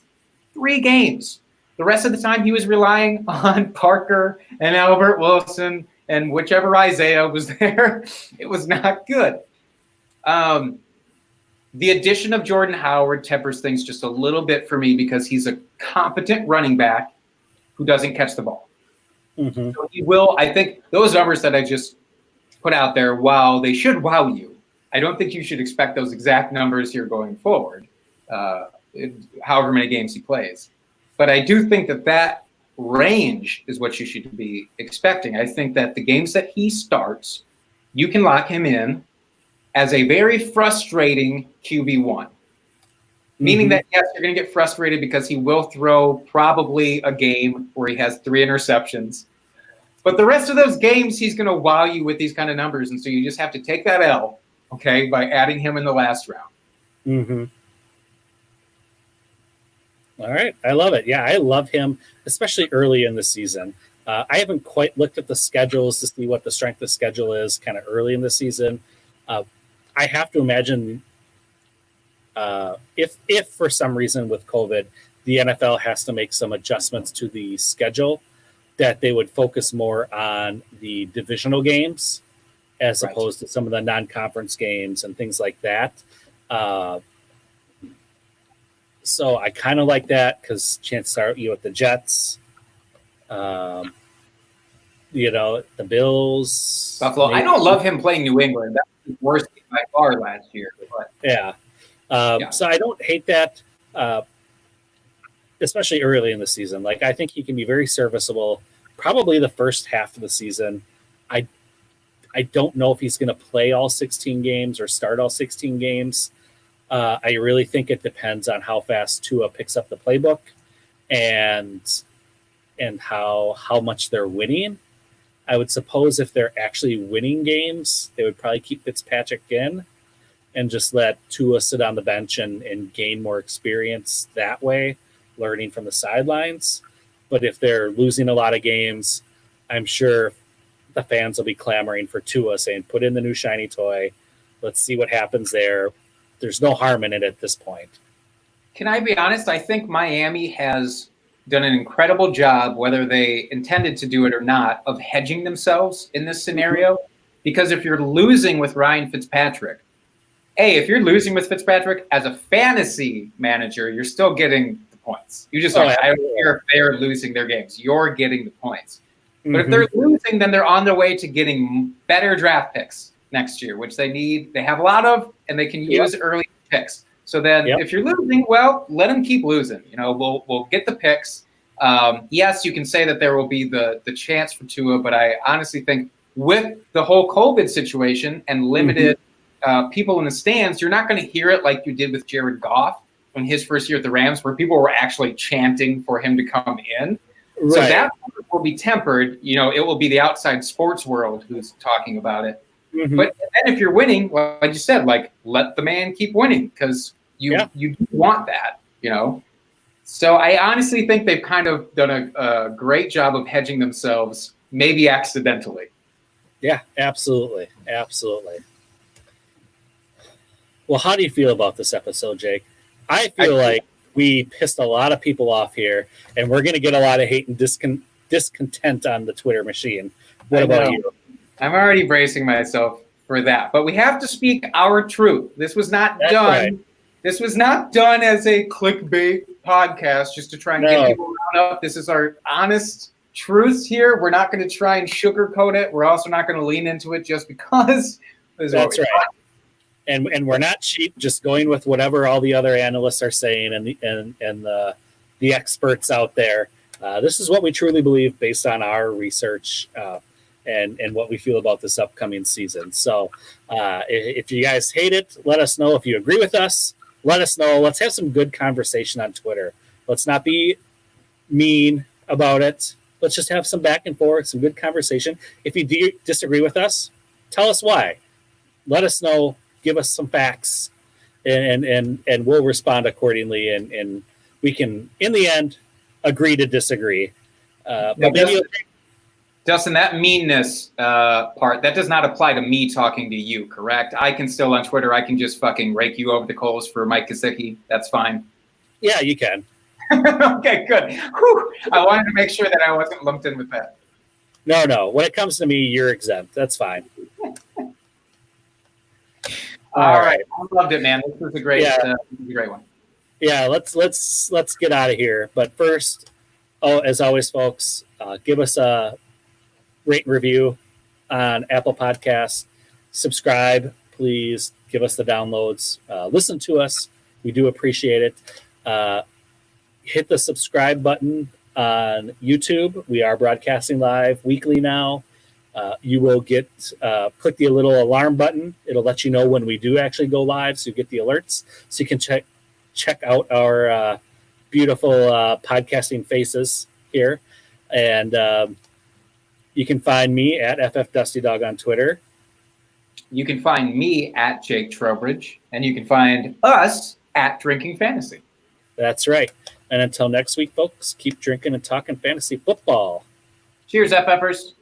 3 games. The rest of the time he was relying on Parker and Albert Wilson and whichever Isaiah was there. It was not good. The addition of Jordan Howard tempers things just a little bit for me, because he's a competent running back who doesn't catch the ball. So he will, I think those numbers that I just put out there, while they should wow you, I don't think you should expect those exact numbers here going forward, however many games he plays. But I do think that range is what you should be expecting. I think that the games that he starts, you can lock him in as a very frustrating QB1. Meaning that, yes, you're going to get frustrated because he will throw probably a game where he has 3 interceptions. But the rest of those games, he's going to wow you with these kind of numbers. And so you just have to take that L, okay, by adding him in the last round. All right. I love it. Yeah, I love him, especially early in the season. I haven't quite looked at the schedules to see what the strength of schedule is kind of early in the season. I have to imagine if for some reason with COVID, the NFL has to make some adjustments to the schedule, that they would focus more on the divisional games as opposed to some of the non-conference games and things like that. So I kind of like that, because chances are with the Jets, the Bills, Buffalo. Maybe. I don't love him playing New England. That was the worst by far last year. But. Yeah. So I don't hate that, especially early in the season. Like, I think he can be very serviceable, probably the first half of the season. I don't know if he's going to play all 16 games or start all 16 games. I really think it depends on how fast Tua picks up the playbook and and how much they're winning. I would suppose if they're actually winning games, they would probably keep Fitzpatrick in and just let Tua sit on the bench and gain more experience that way, learning from the sidelines. But if they're losing a lot of games, I'm sure the fans will be clamoring for Tua, saying, put in the new shiny toy. Let's see what happens there. There's no harm in it at this point. Can I be honest? I think Miami has done an incredible job, whether they intended to do it or not, of hedging themselves in this scenario. Because if you're losing with Ryan Fitzpatrick, if you're losing with Fitzpatrick as a fantasy manager, you're still getting the points. You just I don't care if they're losing their games. You're getting the points. But if they're losing, then they're on their way to getting better draft picks next year, which they need. They have a lot of, and they can use early picks. So then if you're losing, well, let them keep losing. We'll get the picks. Yes, you can say that there will be the chance for Tua, but I honestly think with the whole COVID situation and limited people in the stands, you're not going to hear it like you did with Jared Goff in his first year at the Rams, where people were actually chanting for him to come in. Right. So that will be tempered. It will be the outside sports world who's talking about it. But then if you're winning, like you said, let the man keep winning, because you want that, So I honestly think they've kind of done a great job of hedging themselves, maybe accidentally. Yeah, absolutely. Absolutely. Well, how do you feel about this episode, Jake? I feel like we pissed a lot of people off here, and we're going to get a lot of hate and discontent on the Twitter machine. What about you? I'm already bracing myself for that. But we have to speak our truth. This was not done. Right. This was not done as a clickbait podcast just to try and get people riled up. This is our honest truth here. We're not going to try and sugarcoat it. We're also not going to lean into it just because. That's right. And we're not cheap, just going with whatever all the other analysts are saying and the experts out there. This is what we truly believe based on our research and what we feel about this upcoming season. So if you guys hate it, let us know. If you agree with us, let us know. Let's have some good conversation on Twitter. Let's not be mean about it. Let's just have some back and forth, some good conversation. If you disagree with us, tell us why. Let us know. Give us some facts, and we'll respond accordingly. And we can, in the end, agree to disagree. But maybe Dustin, that meanness part, that does not apply to me talking to you, correct? I can still on Twitter, I can just fucking rake you over the coals for Mike Gesicki. That's fine. Yeah, you can. Okay, good. Whew. I wanted to make sure that I wasn't lumped in with that. No. When it comes to me, you're exempt. That's fine. All right. I loved it, man. This was a great one. Yeah, let's get out of here. But first, as always, folks, give us a rate and review on Apple Podcasts. Subscribe, please. Give us the downloads. Listen to us. We do appreciate it. Hit the subscribe button on YouTube. We are broadcasting live weekly now. You will click the little alarm button. It'll let you know when we do actually go live, so you get the alerts. So you can check out our beautiful podcasting faces here. And you can find me at FFDustyDog on Twitter. You can find me at Jake Trowbridge. And you can find us at Drinking Fantasy. That's right. And until next week, folks, keep drinking and talking fantasy football. Cheers, FFers.